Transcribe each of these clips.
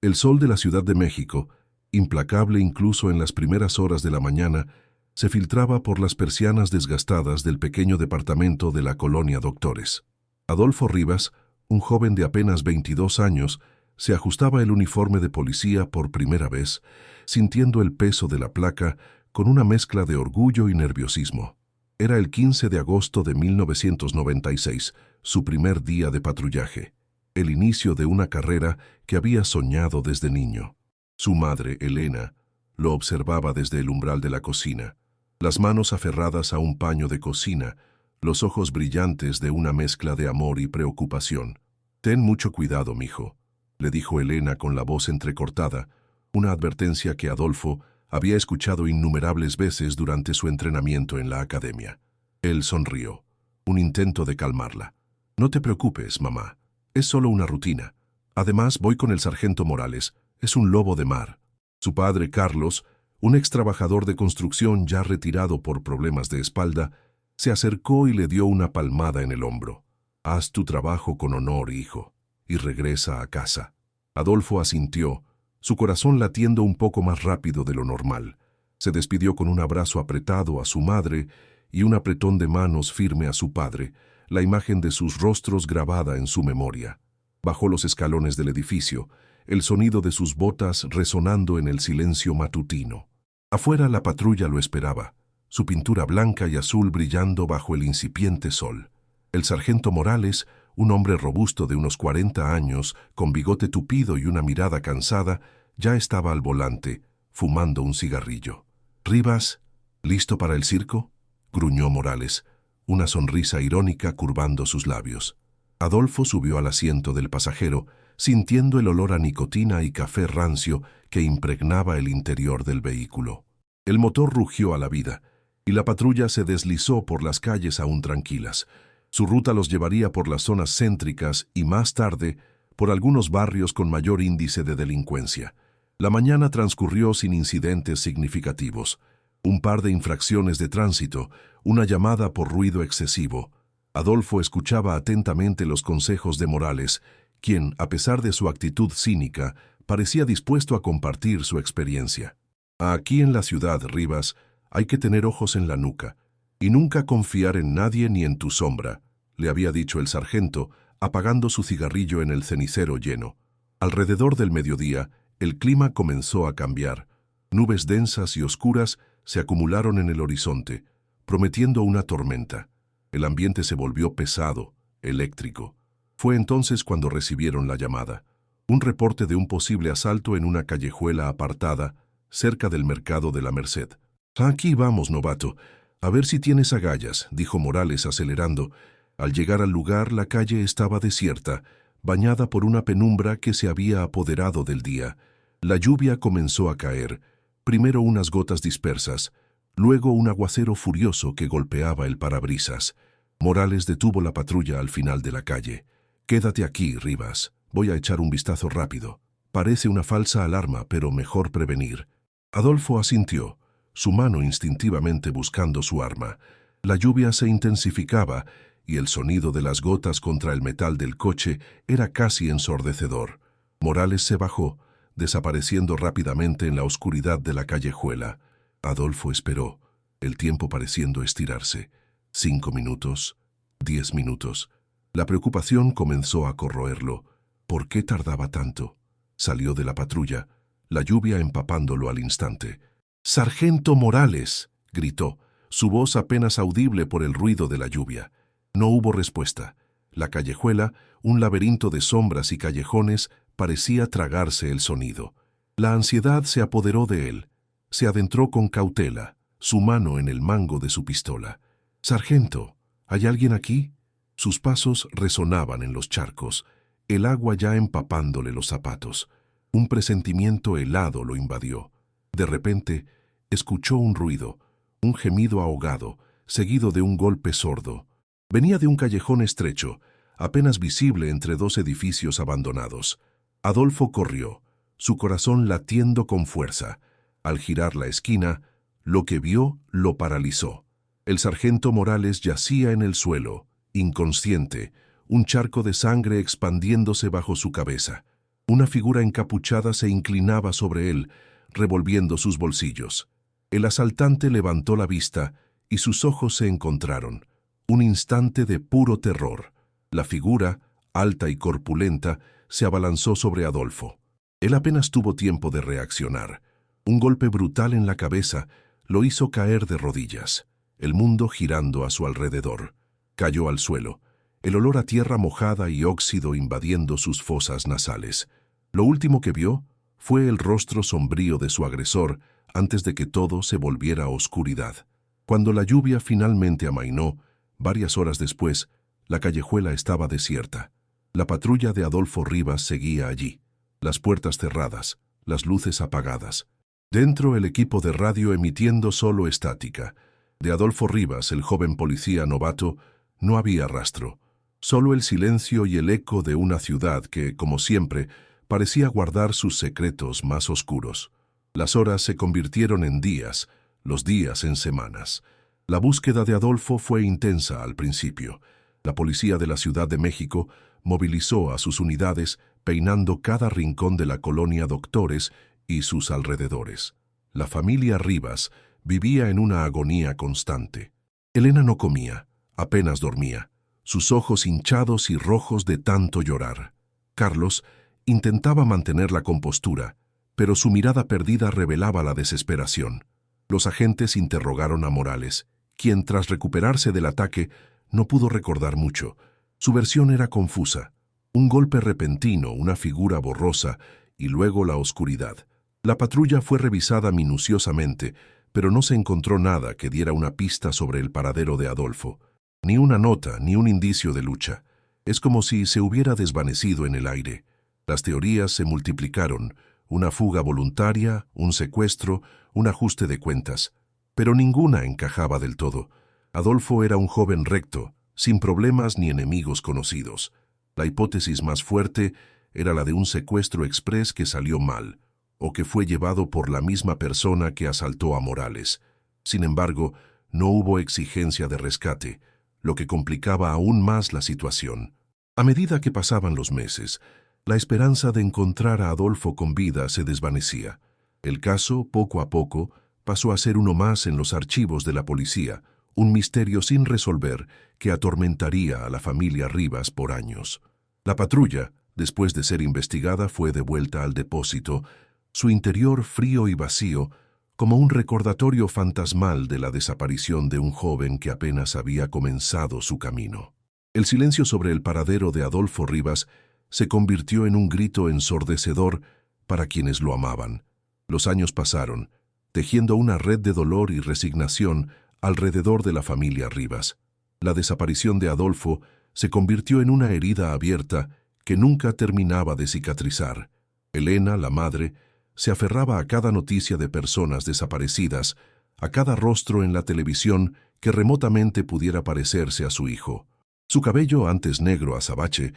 El sol de la Ciudad de México, implacable incluso en las primeras horas de la mañana, se filtraba por las persianas desgastadas del pequeño departamento de la colonia Doctores. Adolfo Rivas, un joven de apenas 22 años, se ajustaba el uniforme de policía por primera vez, sintiendo el peso de la placa con una mezcla de orgullo y nerviosismo. Era el 15 de agosto de 1996, su primer día de patrullaje, el inicio de una carrera que había soñado desde niño. Su madre, Elena, lo observaba desde el umbral de la cocina, las manos aferradas a un paño de cocina, los ojos brillantes de una mezcla de amor y preocupación. «Ten mucho cuidado, mijo», le dijo Elena con la voz entrecortada, una advertencia que Adolfo había escuchado innumerables veces durante su entrenamiento en la academia. Él sonrió, un intento de calmarla. «No te preocupes, mamá, es solo una rutina. Además, voy con el sargento Morales, es un lobo de mar». Su padre, Carlos, un ex trabajador de construcción ya retirado por problemas de espalda, se acercó y le dio una palmada en el hombro. «Haz tu trabajo con honor, hijo, y regresa a casa». Adolfo asintió, su corazón latiendo un poco más rápido de lo normal. Se despidió con un abrazo apretado a su madre y un apretón de manos firme a su padre, la imagen de sus rostros grabada en su memoria. Bajó los escalones del edificio, el sonido de sus botas resonando en el silencio matutino. Afuera la patrulla lo esperaba, su pintura blanca y azul brillando bajo el incipiente sol. El sargento Morales, un hombre robusto de unos 40 años, con bigote tupido y una mirada cansada, ya estaba al volante, fumando un cigarrillo. «Rivas, ¿listo para el circo?», gruñó Morales, una sonrisa irónica curvando sus labios. Adolfo subió al asiento del pasajero, sintiendo el olor a nicotina y café rancio que impregnaba el interior del vehículo. El motor rugió a la vida, y la patrulla se deslizó por las calles aún tranquilas. Su ruta los llevaría por las zonas céntricas y, más tarde, por algunos barrios con mayor índice de delincuencia. La mañana transcurrió sin incidentes significativos. Un par de infracciones de tránsito, una llamada por ruido excesivo. Adolfo escuchaba atentamente los consejos de Morales, quien, a pesar de su actitud cínica, parecía dispuesto a compartir su experiencia. «Aquí en la ciudad, Rivas, hay que tener ojos en la nuca y nunca confiar en nadie ni en tu sombra», le había dicho el sargento, apagando su cigarrillo en el cenicero lleno. Alrededor del mediodía, el clima comenzó a cambiar. Nubes densas y oscuras se acumularon en el horizonte, prometiendo una tormenta. El ambiente se volvió pesado, eléctrico. Fue entonces cuando recibieron la llamada. Un reporte de un posible asalto en una callejuela apartada, cerca del mercado de la Merced. «Aquí vamos, novato. A ver si tienes agallas», dijo Morales acelerando. Al llegar al lugar, la calle estaba desierta, bañada por una penumbra que se había apoderado del día. La lluvia comenzó a caer, primero unas gotas dispersas, luego un aguacero furioso que golpeaba el parabrisas. Morales detuvo la patrulla al final de la calle. «Quédate aquí, Rivas. Voy a echar un vistazo rápido. Parece una falsa alarma, pero mejor prevenir». Adolfo asintió, su mano instintivamente buscando su arma. La lluvia se intensificaba y el sonido de las gotas contra el metal del coche era casi ensordecedor. Morales se bajó, desapareciendo rápidamente en la oscuridad de la callejuela. Adolfo esperó, el tiempo pareciendo estirarse. 5 minutos, 10 minutos. La preocupación comenzó a corroerlo. ¿Por qué tardaba tanto? Salió de la patrulla, la lluvia empapándolo al instante. «¡Sargento Morales!», gritó, su voz apenas audible por el ruido de la lluvia. No hubo respuesta. La callejuela, un laberinto de sombras y callejones, parecía tragarse el sonido. La ansiedad se apoderó de él. Se adentró con cautela, su mano en el mango de su pistola. «Sargento, ¿hay alguien aquí?». Sus pasos resonaban en los charcos, el agua ya empapándole los zapatos. Un presentimiento helado lo invadió. De repente, escuchó un ruido, un gemido ahogado, seguido de un golpe sordo. Venía de un callejón estrecho, apenas visible entre 2 edificios abandonados. Adolfo corrió, su corazón latiendo con fuerza. Al girar la esquina, lo que vio lo paralizó. El sargento Morales yacía en el suelo, inconsciente, un charco de sangre expandiéndose bajo su cabeza. Una figura encapuchada se inclinaba sobre él, revolviendo sus bolsillos. El asaltante levantó la vista y sus ojos se encontraron. Un instante de puro terror. La figura, alta y corpulenta, se abalanzó sobre Adolfo. Él apenas tuvo tiempo de reaccionar. Un golpe brutal en la cabeza lo hizo caer de rodillas, el mundo girando a su alrededor. Cayó al suelo, el olor a tierra mojada y óxido invadiendo sus fosas nasales. Lo último que vio fue el rostro sombrío de su agresor antes de que todo se volviera oscuridad. Cuando la lluvia finalmente amainó, varias horas después, la callejuela estaba desierta. La patrulla de Adolfo Rivas seguía allí, las puertas cerradas, las luces apagadas. Dentro el equipo de radio emitiendo solo estática. De Adolfo Rivas, el joven policía novato, no había rastro. Solo el silencio y el eco de una ciudad que, como siempre, parecía guardar sus secretos más oscuros. Las horas se convirtieron en días, los días en semanas. La búsqueda de Adolfo fue intensa al principio. La policía de la Ciudad de México movilizó a sus unidades peinando cada rincón de la colonia Doctores y sus alrededores. La familia Rivas vivía en una agonía constante. Elena no comía, apenas dormía, sus ojos hinchados y rojos de tanto llorar. Carlos intentaba mantener la compostura, pero su mirada perdida revelaba la desesperación. Los agentes interrogaron a Morales, quien, tras recuperarse del ataque, no pudo recordar mucho. Su versión era confusa. Un golpe repentino, una figura borrosa y luego la oscuridad. La patrulla fue revisada minuciosamente, pero no se encontró nada que diera una pista sobre el paradero de Adolfo. Ni una nota, ni un indicio de lucha. Es como si se hubiera desvanecido en el aire. Las teorías se multiplicaron. Una fuga voluntaria, un secuestro, un ajuste de cuentas. Pero ninguna encajaba del todo. Adolfo era un joven recto, sin problemas ni enemigos conocidos. La hipótesis más fuerte era la de un secuestro exprés que salió mal, o que fue llevado por la misma persona que asaltó a Morales. Sin embargo, no hubo exigencia de rescate, lo que complicaba aún más la situación. A medida que pasaban los meses, la esperanza de encontrar a Adolfo con vida se desvanecía. El caso, poco a poco, pasó a ser uno más en los archivos de la policía, un misterio sin resolver que atormentaría a la familia Rivas por años. La patrulla, después de ser investigada, fue devuelta al depósito, su interior frío y vacío, como un recordatorio fantasmal de la desaparición de un joven que apenas había comenzado su camino. El silencio sobre el paradero de Adolfo Rivas se convirtió en un grito ensordecedor para quienes lo amaban. Los años pasaron, tejiendo una red de dolor y resignación alrededor de la familia Rivas. La desaparición de Adolfo se convirtió en una herida abierta que nunca terminaba de cicatrizar. Elena, la madre, se aferraba a cada noticia de personas desaparecidas, a cada rostro en la televisión que remotamente pudiera parecerse a su hijo. Su cabello, antes negro azabache,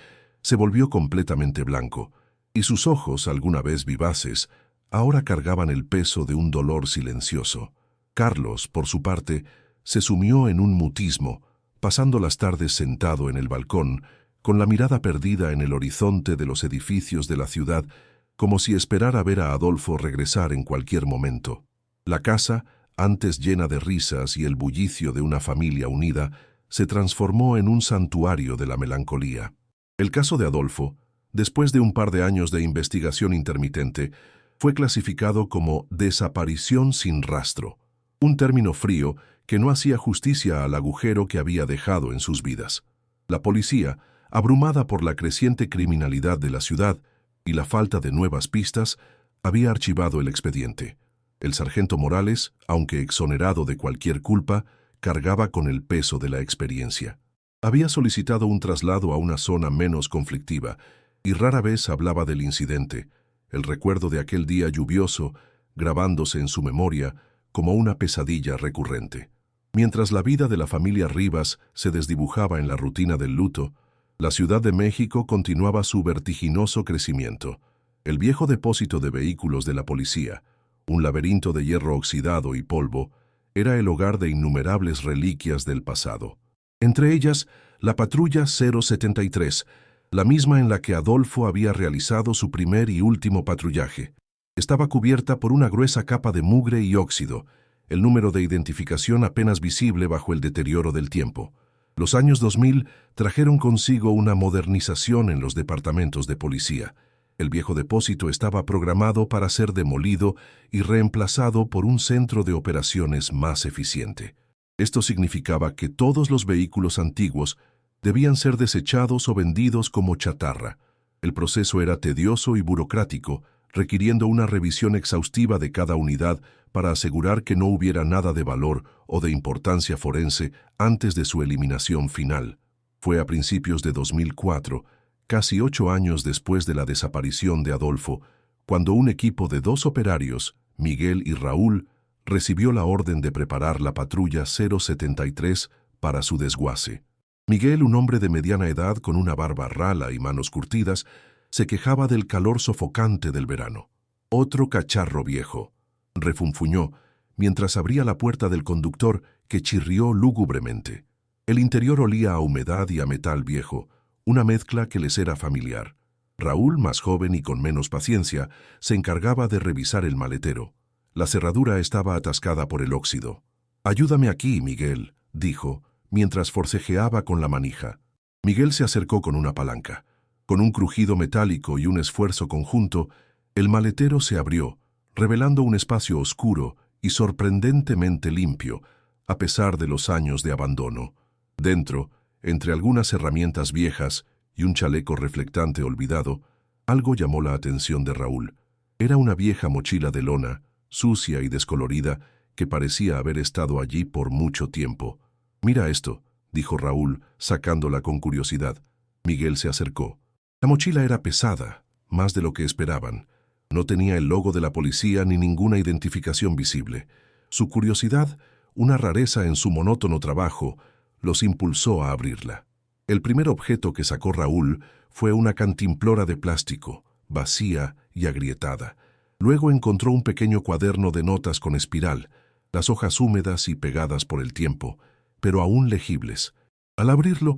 se volvió completamente blanco, y sus ojos, alguna vez vivaces, ahora cargaban el peso de un dolor silencioso. Carlos, por su parte, se sumió en un mutismo, pasando las tardes sentado en el balcón, con la mirada perdida en el horizonte de los edificios de la ciudad, como si esperara ver a Adolfo regresar en cualquier momento. La casa, antes llena de risas y el bullicio de una familia unida, se transformó en un santuario de la melancolía. El caso de Adolfo, después de un par de años de investigación intermitente, fue clasificado como desaparición sin rastro, un término frío que no hacía justicia al agujero que había dejado en sus vidas. La policía, abrumada por la creciente criminalidad de la ciudad y la falta de nuevas pistas, había archivado el expediente. El sargento Morales, aunque exonerado de cualquier culpa, cargaba con el peso de la experiencia. Había solicitado un traslado a una zona menos conflictiva y rara vez hablaba del incidente, el recuerdo de aquel día lluvioso, grabándose en su memoria como una pesadilla recurrente. Mientras la vida de la familia Rivas se desdibujaba en la rutina del luto, la Ciudad de México continuaba su vertiginoso crecimiento. El viejo depósito de vehículos de la policía, un laberinto de hierro oxidado y polvo, era el hogar de innumerables reliquias del pasado. Entre ellas, la patrulla 073, la misma en la que Adolfo había realizado su primer y último patrullaje. Estaba cubierta por una gruesa capa de mugre y óxido, el número de identificación apenas visible bajo el deterioro del tiempo. Los años 2000 trajeron consigo una modernización en los departamentos de policía. El viejo depósito estaba programado para ser demolido y reemplazado por un centro de operaciones más eficiente. Esto significaba que todos los vehículos antiguos debían ser desechados o vendidos como chatarra. El proceso era tedioso y burocrático, requiriendo una revisión exhaustiva de cada unidad para asegurar que no hubiera nada de valor o de importancia forense antes de su eliminación final. Fue a principios de 2004, casi 8 años después de la desaparición de Adolfo, cuando un equipo de 2 operarios, Miguel y Raúl, recibió la orden de preparar la patrulla 073 para su desguace. Miguel, un hombre de mediana edad con una barba rala y manos curtidas, se quejaba del calor sofocante del verano. «Otro cacharro viejo», refunfuñó, mientras abría la puerta del conductor, que chirrió lúgubremente. El interior olía a humedad y a metal viejo, una mezcla que les era familiar. Raúl, más joven y con menos paciencia, se encargaba de revisar el maletero. La cerradura estaba atascada por el óxido. «Ayúdame aquí, Miguel», dijo, mientras forcejeaba con la manija. Miguel se acercó con una palanca. Con un crujido metálico y un esfuerzo conjunto, el maletero se abrió, revelando un espacio oscuro y sorprendentemente limpio, a pesar de los años de abandono. Dentro, entre algunas herramientas viejas y un chaleco reflectante olvidado, algo llamó la atención de Raúl. Era una vieja mochila de lona, sucia y descolorida, que parecía haber estado allí por mucho tiempo. «Mira esto», dijo Raúl, sacándola con curiosidad. Miguel se acercó. La mochila era pesada, más de lo que esperaban. No tenía el logo de la policía ni ninguna identificación visible. Su curiosidad, una rareza en su monótono trabajo, los impulsó a abrirla. El primer objeto que sacó Raúl fue una cantimplora de plástico, vacía y agrietada. Luego encontró un pequeño cuaderno de notas con espiral, las hojas húmedas y pegadas por el tiempo, pero aún legibles. Al abrirlo,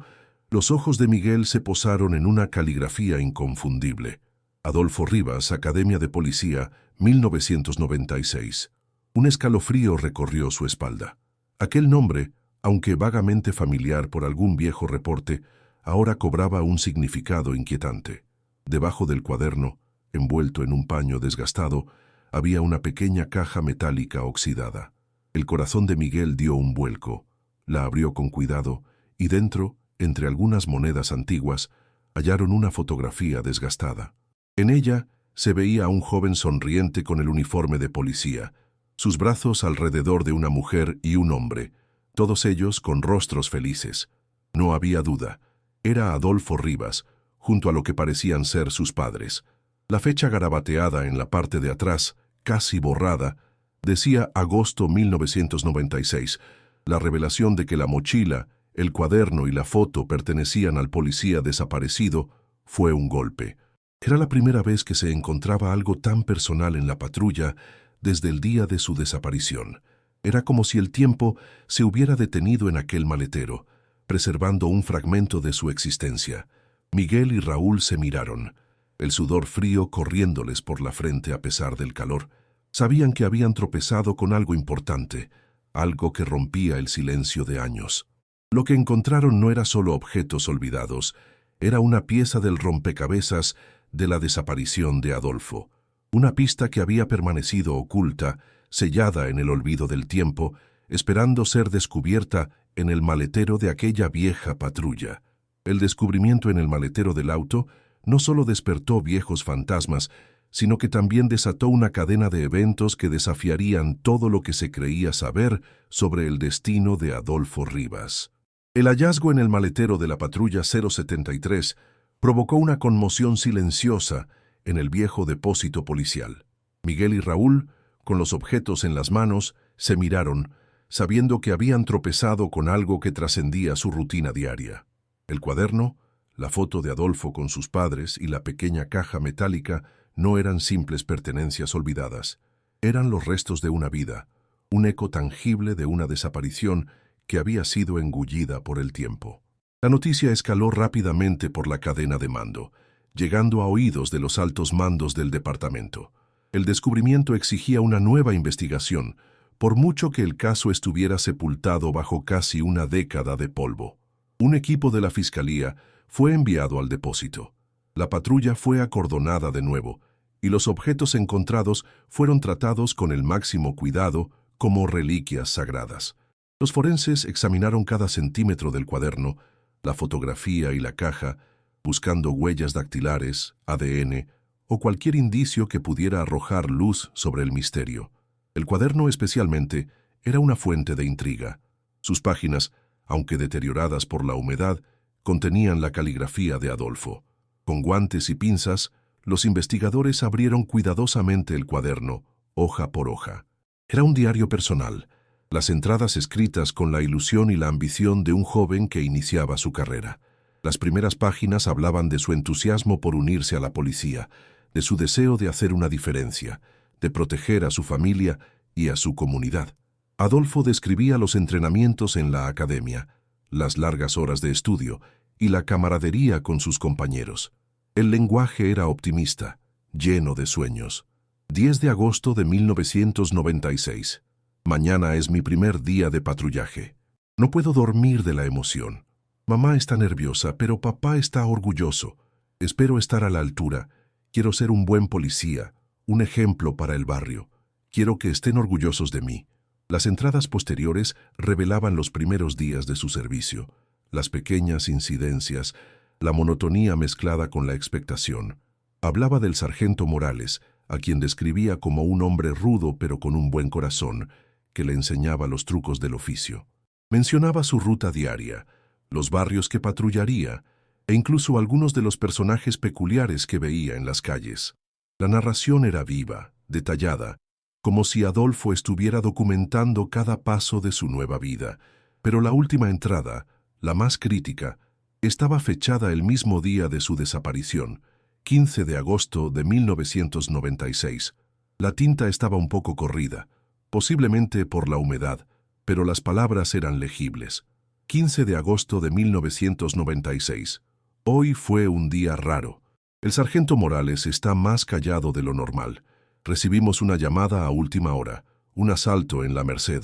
los ojos de Miguel se posaron en una caligrafía inconfundible. Adolfo Rivas, Academia de Policía, 1996. Un escalofrío recorrió su espalda. Aquel nombre, aunque vagamente familiar por algún viejo reporte, ahora cobraba un significado inquietante. Debajo del cuaderno, envuelto en un paño desgastado, había una pequeña caja metálica oxidada. El corazón de Miguel dio un vuelco. La abrió con cuidado y dentro, entre algunas monedas antiguas, hallaron una fotografía desgastada. En ella se veía a un joven sonriente con el uniforme de policía, sus brazos alrededor de una mujer y un hombre, todos ellos con rostros felices. No había duda, era Adolfo Rivas, junto a lo que parecían ser sus padres. La fecha garabateada en la parte de atrás, casi borrada, decía agosto 1996, la revelación de que la mochila, el cuaderno y la foto pertenecían al policía desaparecido fue un golpe. Era la primera vez que se encontraba algo tan personal en la patrulla desde el día de su desaparición. Era como si el tiempo se hubiera detenido en aquel maletero, preservando un fragmento de su existencia. Miguel y Raúl se miraron, el sudor frío corriéndoles por la frente a pesar del calor. Sabían que habían tropezado con algo importante, algo que rompía el silencio de años. Lo que encontraron no era solo objetos olvidados, era una pieza del rompecabezas de la desaparición de Adolfo. Una pista que había permanecido oculta, sellada en el olvido del tiempo, esperando ser descubierta en el maletero de aquella vieja patrulla. El descubrimiento en el maletero del auto no solo despertó viejos fantasmas, sino que también desató una cadena de eventos que desafiarían todo lo que se creía saber sobre el destino de Adolfo Rivas. El hallazgo en el maletero de la patrulla 073 provocó una conmoción silenciosa en el viejo depósito policial. Miguel y Raúl, con los objetos en las manos, se miraron, sabiendo que habían tropezado con algo que trascendía su rutina diaria. El cuaderno, la foto de Adolfo con sus padres y la pequeña caja metálica no eran simples pertenencias olvidadas. Eran los restos de una vida, un eco tangible de una desaparición que había sido engullida por el tiempo. La noticia escaló rápidamente por la cadena de mando, llegando a oídos de los altos mandos del departamento. El descubrimiento exigía una nueva investigación, por mucho que el caso estuviera sepultado bajo casi una década de polvo. Un equipo de la Fiscalía fue enviado al depósito. La patrulla fue acordonada de nuevo, y los objetos encontrados fueron tratados con el máximo cuidado como reliquias sagradas. Los forenses examinaron cada centímetro del cuaderno, la fotografía y la caja, buscando huellas dactilares, ADN o cualquier indicio que pudiera arrojar luz sobre el misterio. El cuaderno especialmente era una fuente de intriga. Sus páginas, aunque deterioradas por la humedad, contenían la caligrafía de Adolfo. Con guantes y pinzas, los investigadores abrieron cuidadosamente el cuaderno, hoja por hoja. Era un diario personal, las entradas escritas con la ilusión y la ambición de un joven que iniciaba su carrera. Las primeras páginas hablaban de su entusiasmo por unirse a la policía, de su deseo de hacer una diferencia, de proteger a su familia y a su comunidad. Adolfo describía los entrenamientos en la academia, las largas horas de estudio y la camaradería con sus compañeros. El lenguaje era optimista, lleno de sueños. 10 de agosto de 1996. Mañana es mi primer día de patrullaje. No puedo dormir de la emoción. Mamá está nerviosa, pero papá está orgulloso. Espero estar a la altura. Quiero ser un buen policía, un ejemplo para el barrio. Quiero que estén orgullosos de mí. Las entradas posteriores revelaban los primeros días de su servicio, las pequeñas incidencias, la monotonía mezclada con la expectación. Hablaba del sargento Morales, a quien describía como un hombre rudo pero con un buen corazón, que le enseñaba los trucos del oficio. Mencionaba su ruta diaria, los barrios que patrullaría, e incluso algunos de los personajes peculiares que veía en las calles. La narración era viva, detallada, como si Adolfo estuviera documentando cada paso de su nueva vida, pero la última entrada, la más crítica, estaba fechada el mismo día de su desaparición, 15 de agosto de 1996. La tinta estaba un poco corrida, posiblemente por la humedad, pero las palabras eran legibles. 15 de agosto de 1996. Hoy fue un día raro. El sargento Morales está más callado de lo normal. Recibimos una llamada a última hora, un asalto en la Merced.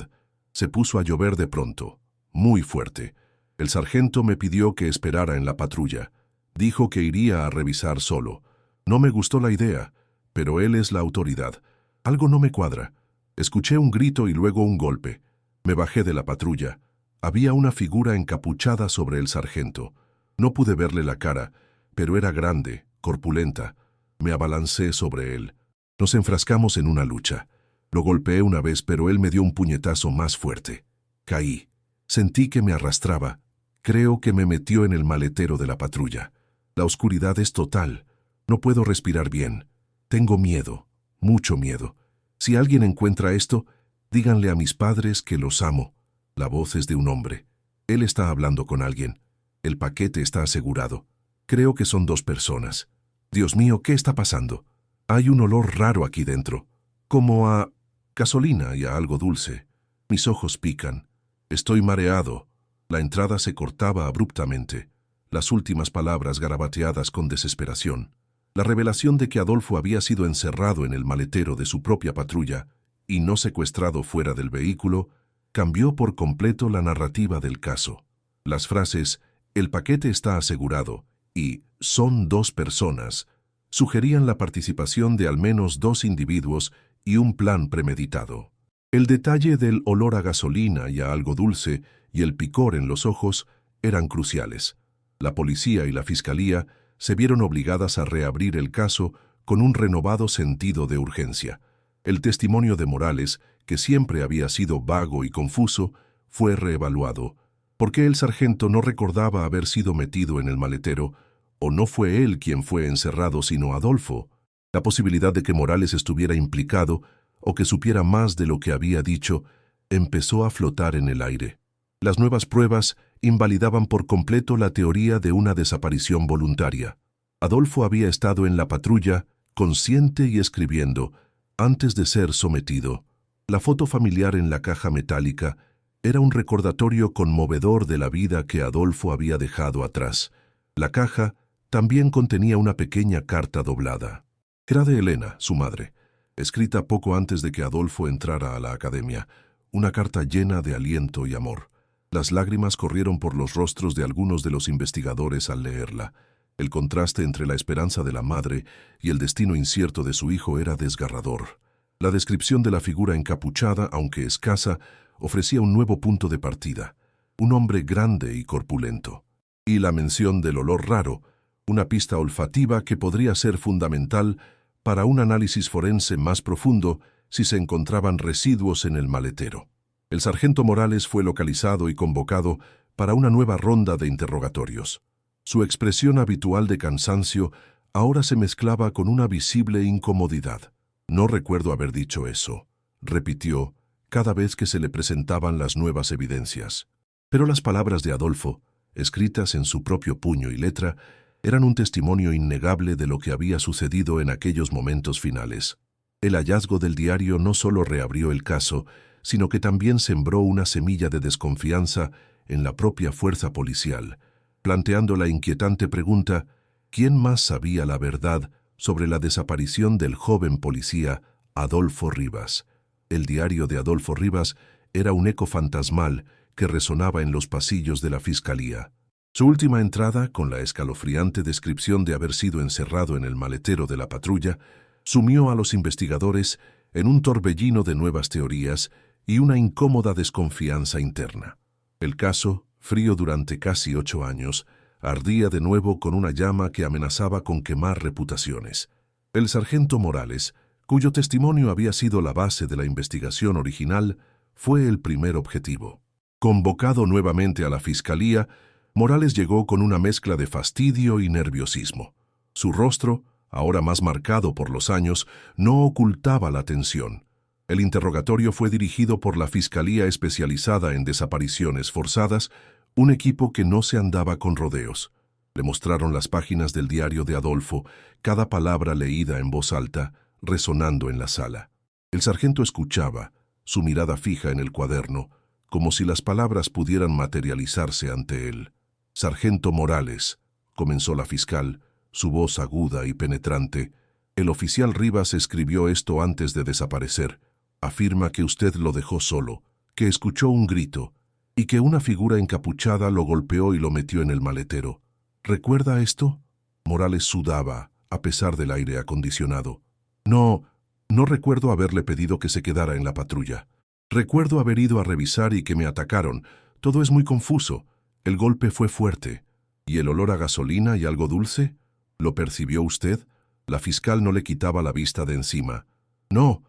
Se puso a llover de pronto, muy fuerte. El sargento me pidió que esperara en la patrulla. Dijo que iría a revisar solo. No me gustó la idea, pero él es la autoridad. Algo no me cuadra. Escuché un grito y luego un golpe. Me bajé de la patrulla. Había una figura encapuchada sobre el sargento. No pude verle la cara, pero era grande, corpulenta. Me abalancé sobre él. Nos enfrascamos en una lucha. Lo golpeé una vez, pero él me dio un puñetazo más fuerte. Caí. Sentí que me arrastraba. Creo que me metió en el maletero de la patrulla. La oscuridad es total. No puedo respirar bien. Tengo miedo, mucho miedo. Si alguien encuentra esto, díganle a mis padres que los amo. La voz es de un hombre. Él está hablando con alguien. El paquete está asegurado. Creo que son 2 personas. Dios mío, ¿qué está pasando? Hay un olor raro aquí dentro, como a gasolina y a algo dulce. Mis ojos pican. Estoy mareado. La entrada se cortaba abruptamente. Las últimas palabras garabateadas con desesperación. La revelación de que Adolfo había sido encerrado en el maletero de su propia patrulla y no secuestrado fuera del vehículo, cambió por completo la narrativa del caso. Las frases «el paquete está asegurado» y «son 2 personas» sugerían la participación de al menos 2 individuos y un plan premeditado. El detalle del olor a gasolina y a algo dulce y el picor en los ojos eran cruciales. La policía y la fiscalía se vieron obligadas a reabrir el caso con un renovado sentido de urgencia. El testimonio de Morales, que siempre había sido vago y confuso, fue reevaluado. ¿Por qué el sargento no recordaba haber sido metido en el maletero? ¿O no fue él quien fue encerrado sino Adolfo? La posibilidad de que Morales estuviera implicado o que supiera más de lo que había dicho empezó a flotar en el aire. Las nuevas pruebas invalidaban por completo la teoría de una desaparición voluntaria. Adolfo había estado en la patrulla, consciente y escribiendo, antes de ser sometido. La foto familiar en la caja metálica Era un recordatorio conmovedor de la vida que Adolfo había dejado atrás. La caja también contenía una pequeña carta doblada. Era de Elena, su madre, escrita poco antes de que Adolfo entrara a la academia, una carta llena de aliento y amor. Las lágrimas corrieron por los rostros de algunos de los investigadores al leerla. El contraste entre la esperanza de la madre y el destino incierto de su hijo era desgarrador. La descripción de la figura encapuchada, aunque escasa, ofrecía un nuevo punto de partida. Un hombre grande y corpulento. Y la mención del olor raro, una pista olfativa que podría ser fundamental para un análisis forense más profundo si se encontraban residuos en el maletero. El sargento Morales fue localizado y convocado para una nueva ronda de interrogatorios. Su expresión habitual de cansancio ahora se mezclaba con una visible incomodidad. «No recuerdo haber dicho eso», repitió cada vez que se le presentaban las nuevas evidencias. Pero las palabras de Adolfo, escritas en su propio puño y letra, eran un testimonio innegable de lo que había sucedido en aquellos momentos finales. El hallazgo del diario no solo reabrió el caso, sino que también sembró una semilla de desconfianza en la propia fuerza policial, planteando la inquietante pregunta: ¿quién más sabía la verdad sobre la desaparición del joven policía Adolfo Rivas? El diario de Adolfo Rivas era un eco fantasmal que resonaba en los pasillos de la fiscalía. Su última entrada, con la escalofriante descripción de haber sido encerrado en el maletero de la patrulla, sumió a los investigadores en un torbellino de nuevas teorías y una incómoda desconfianza interna. El caso, frío durante casi 8 años, ardía de nuevo con una llama que amenazaba con quemar reputaciones. El sargento Morales, cuyo testimonio había sido la base de la investigación original, fue el primer objetivo. Convocado nuevamente a la fiscalía, Morales llegó con una mezcla de fastidio y nerviosismo. Su rostro, ahora más marcado por los años, no ocultaba la tensión. El interrogatorio fue dirigido por la Fiscalía Especializada en Desapariciones Forzadas, un equipo que no se andaba con rodeos. Le mostraron las páginas del diario de Adolfo, cada palabra leída en voz alta, resonando en la sala. El sargento escuchaba, su mirada fija en el cuaderno, como si las palabras pudieran materializarse ante él. «Sargento Morales», comenzó la fiscal, su voz aguda y penetrante, «el oficial Rivas escribió esto antes de desaparecer. Afirma que usted lo dejó solo, que escuchó un grito y que una figura encapuchada lo golpeó y lo metió en el maletero. ¿Recuerda esto?» Morales sudaba, a pesar del aire acondicionado. «No recuerdo haberle pedido que se quedara en la patrulla. Recuerdo haber ido a revisar y que me atacaron. Todo es muy confuso. El golpe fue fuerte. ¿Y el olor a gasolina y algo dulce? ¿Lo percibió usted?» La fiscal no le quitaba la vista de encima. No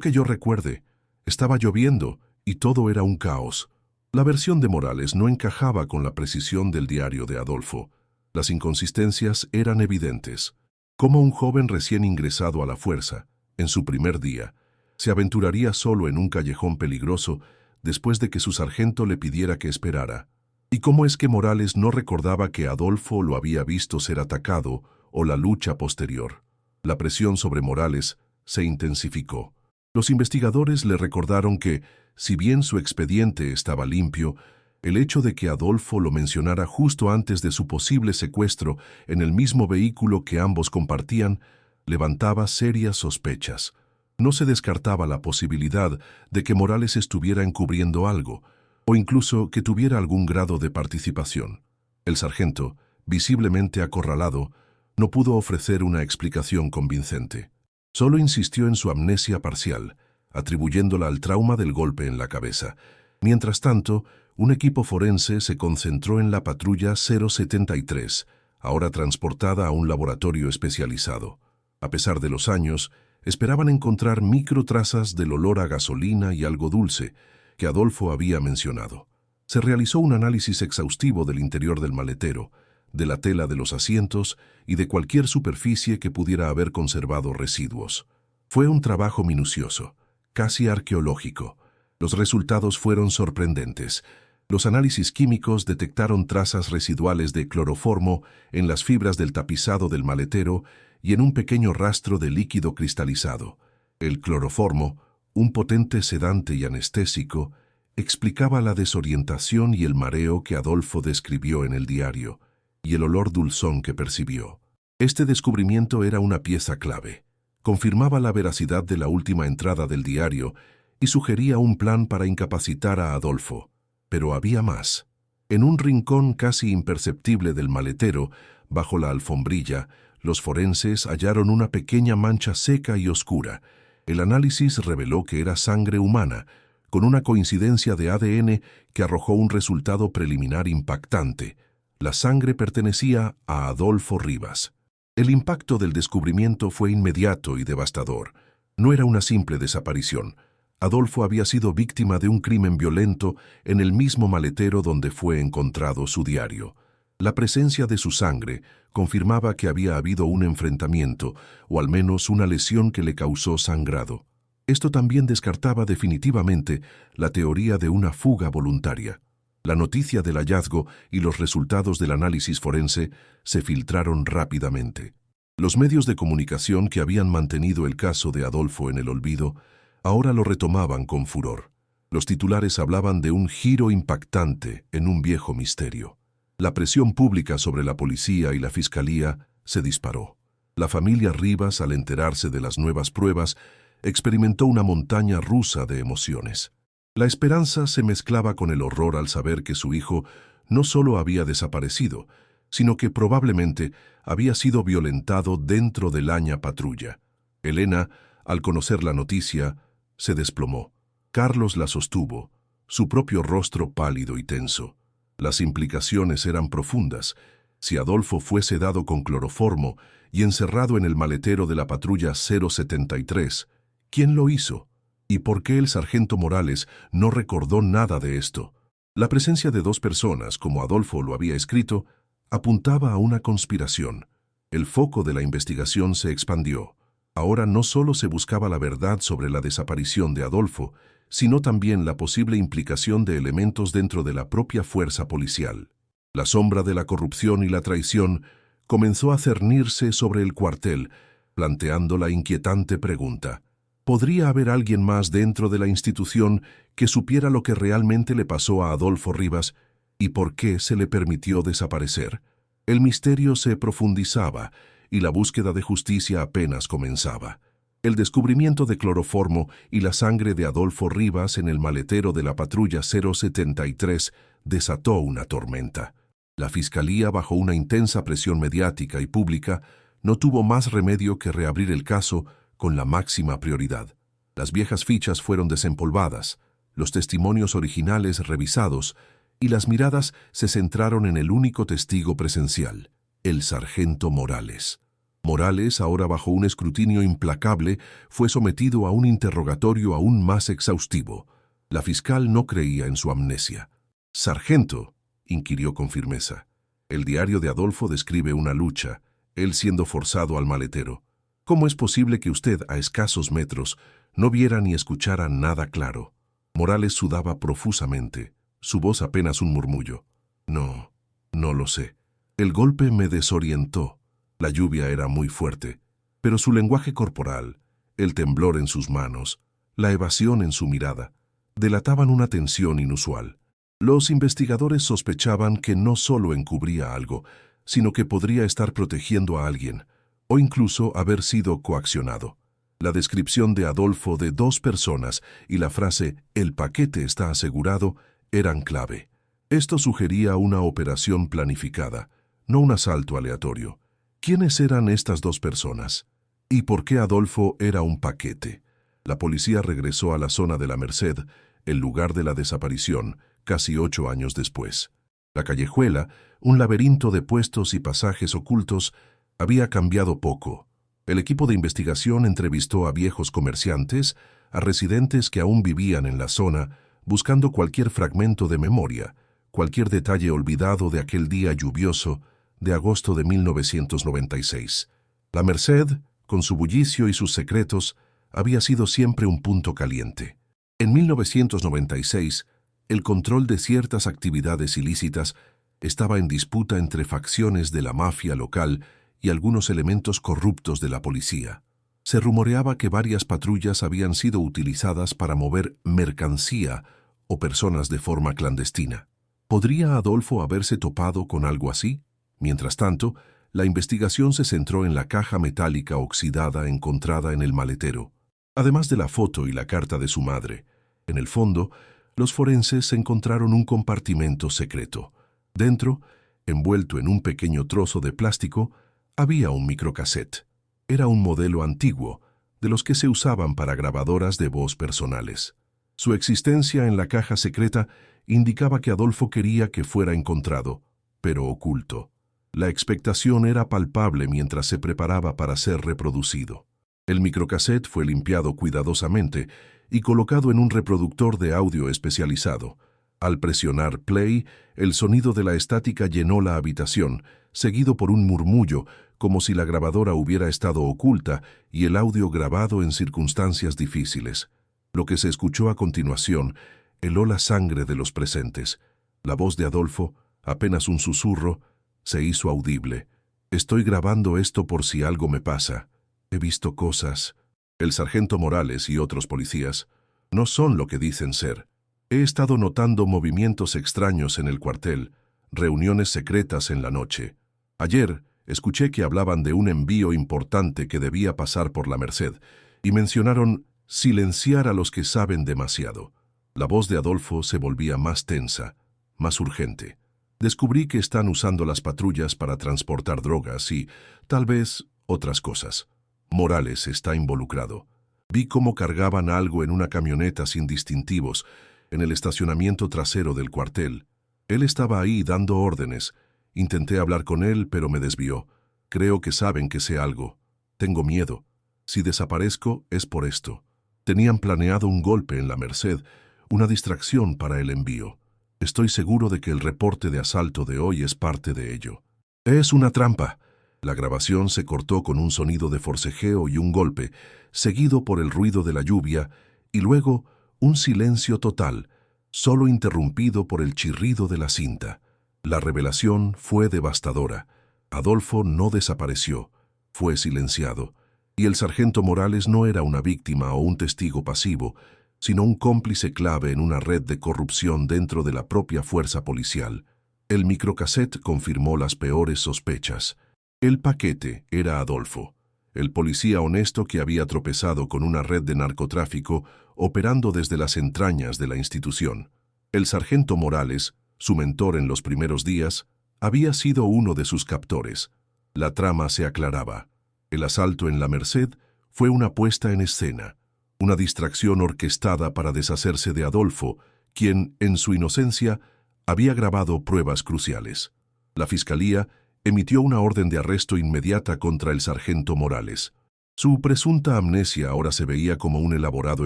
que yo recuerde. Estaba lloviendo y todo era un caos. La versión de Morales no encajaba con la precisión del diario de Adolfo. Las inconsistencias eran evidentes. ¿Cómo un joven recién ingresado a la fuerza, en su primer día, se aventuraría solo en un callejón peligroso después de que su sargento le pidiera que esperara? ¿Y cómo es que Morales no recordaba que Adolfo lo había visto ser atacado o la lucha posterior? La presión sobre Morales se intensificó. Los investigadores le recordaron que, si bien su expediente estaba limpio, el hecho de que Adolfo lo mencionara justo antes de su posible secuestro en el mismo vehículo que ambos compartían levantaba serias sospechas. No se descartaba la posibilidad de que Morales estuviera encubriendo algo, o incluso que tuviera algún grado de participación. El sargento, visiblemente acorralado, no pudo ofrecer una explicación convincente. Solo insistió en su amnesia parcial, atribuyéndola al trauma del golpe en la cabeza. Mientras tanto, un equipo forense se concentró en la patrulla 073, ahora transportada a un laboratorio especializado. A pesar de los años, esperaban encontrar microtrazas del olor a gasolina y algo dulce que Adolfo había mencionado. Se realizó un análisis exhaustivo del interior del maletero, de la tela de los asientos y de cualquier superficie que pudiera haber conservado residuos. Fue un trabajo minucioso, casi arqueológico. Los resultados fueron sorprendentes. Los análisis químicos detectaron trazas residuales de cloroformo en las fibras del tapizado del maletero y en un pequeño rastro de líquido cristalizado. El cloroformo, un potente sedante y anestésico, explicaba la desorientación y el mareo que Adolfo describió en el diario, y el olor dulzón que percibió. Este descubrimiento era una pieza clave. Confirmaba la veracidad de la última entrada del diario y sugería un plan para incapacitar a Adolfo. Pero había más. En un rincón casi imperceptible del maletero, bajo la alfombrilla, los forenses hallaron una pequeña mancha seca y oscura. El análisis reveló que era sangre humana, con una coincidencia de ADN que arrojó un resultado preliminar impactante. La sangre pertenecía a Adolfo Rivas. El impacto del descubrimiento fue inmediato y devastador. No era una simple desaparición. Adolfo había sido víctima de un crimen violento en el mismo maletero donde fue encontrado su diario. La presencia de su sangre confirmaba que había habido un enfrentamiento, o al menos una lesión que le causó sangrado. Esto también descartaba definitivamente la teoría de una fuga voluntaria. La noticia del hallazgo y los resultados del análisis forense se filtraron rápidamente. Los medios de comunicación que habían mantenido el caso de Adolfo en el olvido ahora lo retomaban con furor. Los titulares hablaban de un giro impactante en un viejo misterio. La presión pública sobre la policía y la fiscalía se disparó. La familia Rivas, al enterarse de las nuevas pruebas, experimentó una montaña rusa de emociones. La esperanza se mezclaba con el horror al saber que su hijo no solo había desaparecido, sino que probablemente había sido violentado dentro del Aña Patrulla. Elena, al conocer la noticia, se desplomó. Carlos la sostuvo, su propio rostro pálido y tenso. Las implicaciones eran profundas. Si Adolfo fuese dado con cloroformo y encerrado en el maletero de la patrulla 073, ¿quién lo hizo? ¿Y por qué el sargento Morales no recordó nada de esto? La presencia de dos personas, como Adolfo lo había escrito, apuntaba a una conspiración. El foco de la investigación se expandió. Ahora no solo se buscaba la verdad sobre la desaparición de Adolfo, sino también la posible implicación de elementos dentro de la propia fuerza policial. La sombra de la corrupción y la traición comenzó a cernirse sobre el cuartel, planteando la inquietante pregunta: ¿podría haber alguien más dentro de la institución que supiera lo que realmente le pasó a Adolfo Rivas y por qué se le permitió desaparecer? El misterio se profundizaba y la búsqueda de justicia apenas comenzaba. El descubrimiento de cloroformo y la sangre de Adolfo Rivas en el maletero de la patrulla 073 desató una tormenta. La fiscalía, bajo una intensa presión mediática y pública, no tuvo más remedio que reabrir el caso con la máxima prioridad. Las viejas fichas fueron desempolvadas, los testimonios originales revisados, y las miradas se centraron en el único testigo presencial, el sargento Morales. Morales, ahora bajo un escrutinio implacable, fue sometido a un interrogatorio aún más exhaustivo. La fiscal no creía en su amnesia. «Sargento», inquirió con firmeza, «el diario de Adolfo describe una lucha, él siendo forzado al maletero. ¿Cómo es posible que usted, a escasos metros, no viera ni escuchara nada claro?» Morales sudaba profusamente, su voz apenas un murmullo. «No lo sé. El golpe me desorientó. La lluvia era muy fuerte, pero su lenguaje corporal, el temblor en sus manos, la evasión en su mirada, delataban una tensión inusual. Los investigadores sospechaban que no solo encubría algo, sino que podría estar protegiendo a alguien, o incluso haber sido coaccionado. La descripción de Adolfo de dos personas y la frase «el paquete está asegurado» eran clave. Esto sugería una operación planificada, no un asalto aleatorio. ¿Quiénes eran estas dos personas? ¿Y por qué Adolfo era un paquete? La policía regresó a la zona de la Merced, el lugar de la desaparición, casi 8 años después. La callejuela, un laberinto de puestos y pasajes ocultos, había cambiado poco. El equipo de investigación entrevistó a viejos comerciantes, a residentes que aún vivían en la zona, buscando cualquier fragmento de memoria, cualquier detalle olvidado de aquel día lluvioso de agosto de 1996. La Merced, con su bullicio y sus secretos, había sido siempre un punto caliente. En 1996, el control de ciertas actividades ilícitas estaba en disputa entre facciones de la mafia local y algunos elementos corruptos de la policía. Se rumoreaba que varias patrullas habían sido utilizadas para mover mercancía o personas de forma clandestina. ¿Podría Adolfo haberse topado con algo así? Mientras tanto, la investigación se centró en la caja metálica oxidada encontrada en el maletero. Además de la foto y la carta de su madre, en el fondo, los forenses encontraron un compartimento secreto. Dentro, envuelto en un pequeño trozo de plástico, había un microcassette. Era un modelo antiguo, de los que se usaban para grabadoras de voz personales. Su existencia en la caja secreta indicaba que Adolfo quería que fuera encontrado, pero oculto. La expectación era palpable mientras se preparaba para ser reproducido. El microcassette fue limpiado cuidadosamente y colocado en un reproductor de audio especializado. Al presionar play, el sonido de la estática llenó la habitación, seguido por un murmullo, como si la grabadora hubiera estado oculta y el audio grabado en circunstancias difíciles. Lo que se escuchó a continuación heló la sangre de los presentes. La voz de Adolfo, apenas un susurro, se hizo audible. «Estoy grabando esto por si algo me pasa. He visto cosas». El sargento Morales y otros policías no son lo que dicen ser. He estado notando movimientos extraños en el cuartel, reuniones secretas en la noche. Ayer escuché que hablaban de un envío importante que debía pasar por la Merced y mencionaron silenciar a los que saben demasiado. La voz de Adolfo se volvía más tensa, más urgente. Descubrí que están usando las patrullas para transportar drogas y, tal vez, otras cosas. Morales está involucrado. Vi cómo cargaban algo en una camioneta sin distintivos en el estacionamiento trasero del cuartel. Él estaba ahí dando órdenes. Intenté hablar con él, pero me desvió. Creo que saben que sé algo. Tengo miedo. Si desaparezco, es por esto. Tenían planeado un golpe en la Merced, una distracción para el envío. Estoy seguro de que el reporte de asalto de hoy es parte de ello. Es una trampa. La grabación se cortó con un sonido de forcejeo y un golpe, seguido por el ruido de la lluvia, y luego un silencio total, solo interrumpido por el chirrido de la cinta. La revelación fue devastadora. Adolfo no desapareció, fue silenciado, y el sargento Morales no era una víctima o un testigo pasivo, sino un cómplice clave en una red de corrupción dentro de la propia fuerza policial. El microcassette confirmó las peores sospechas. El paquete era Adolfo, el policía honesto que había tropezado con una red de narcotráfico operando desde las entrañas de la institución. El sargento Morales, su mentor en los primeros días, había sido uno de sus captores. La trama se aclaraba. El asalto en la Merced fue una puesta en escena, una distracción orquestada para deshacerse de Adolfo, quien, en su inocencia, había grabado pruebas cruciales. La fiscalía emitió una orden de arresto inmediata contra el sargento Morales. Su presunta amnesia ahora se veía como un elaborado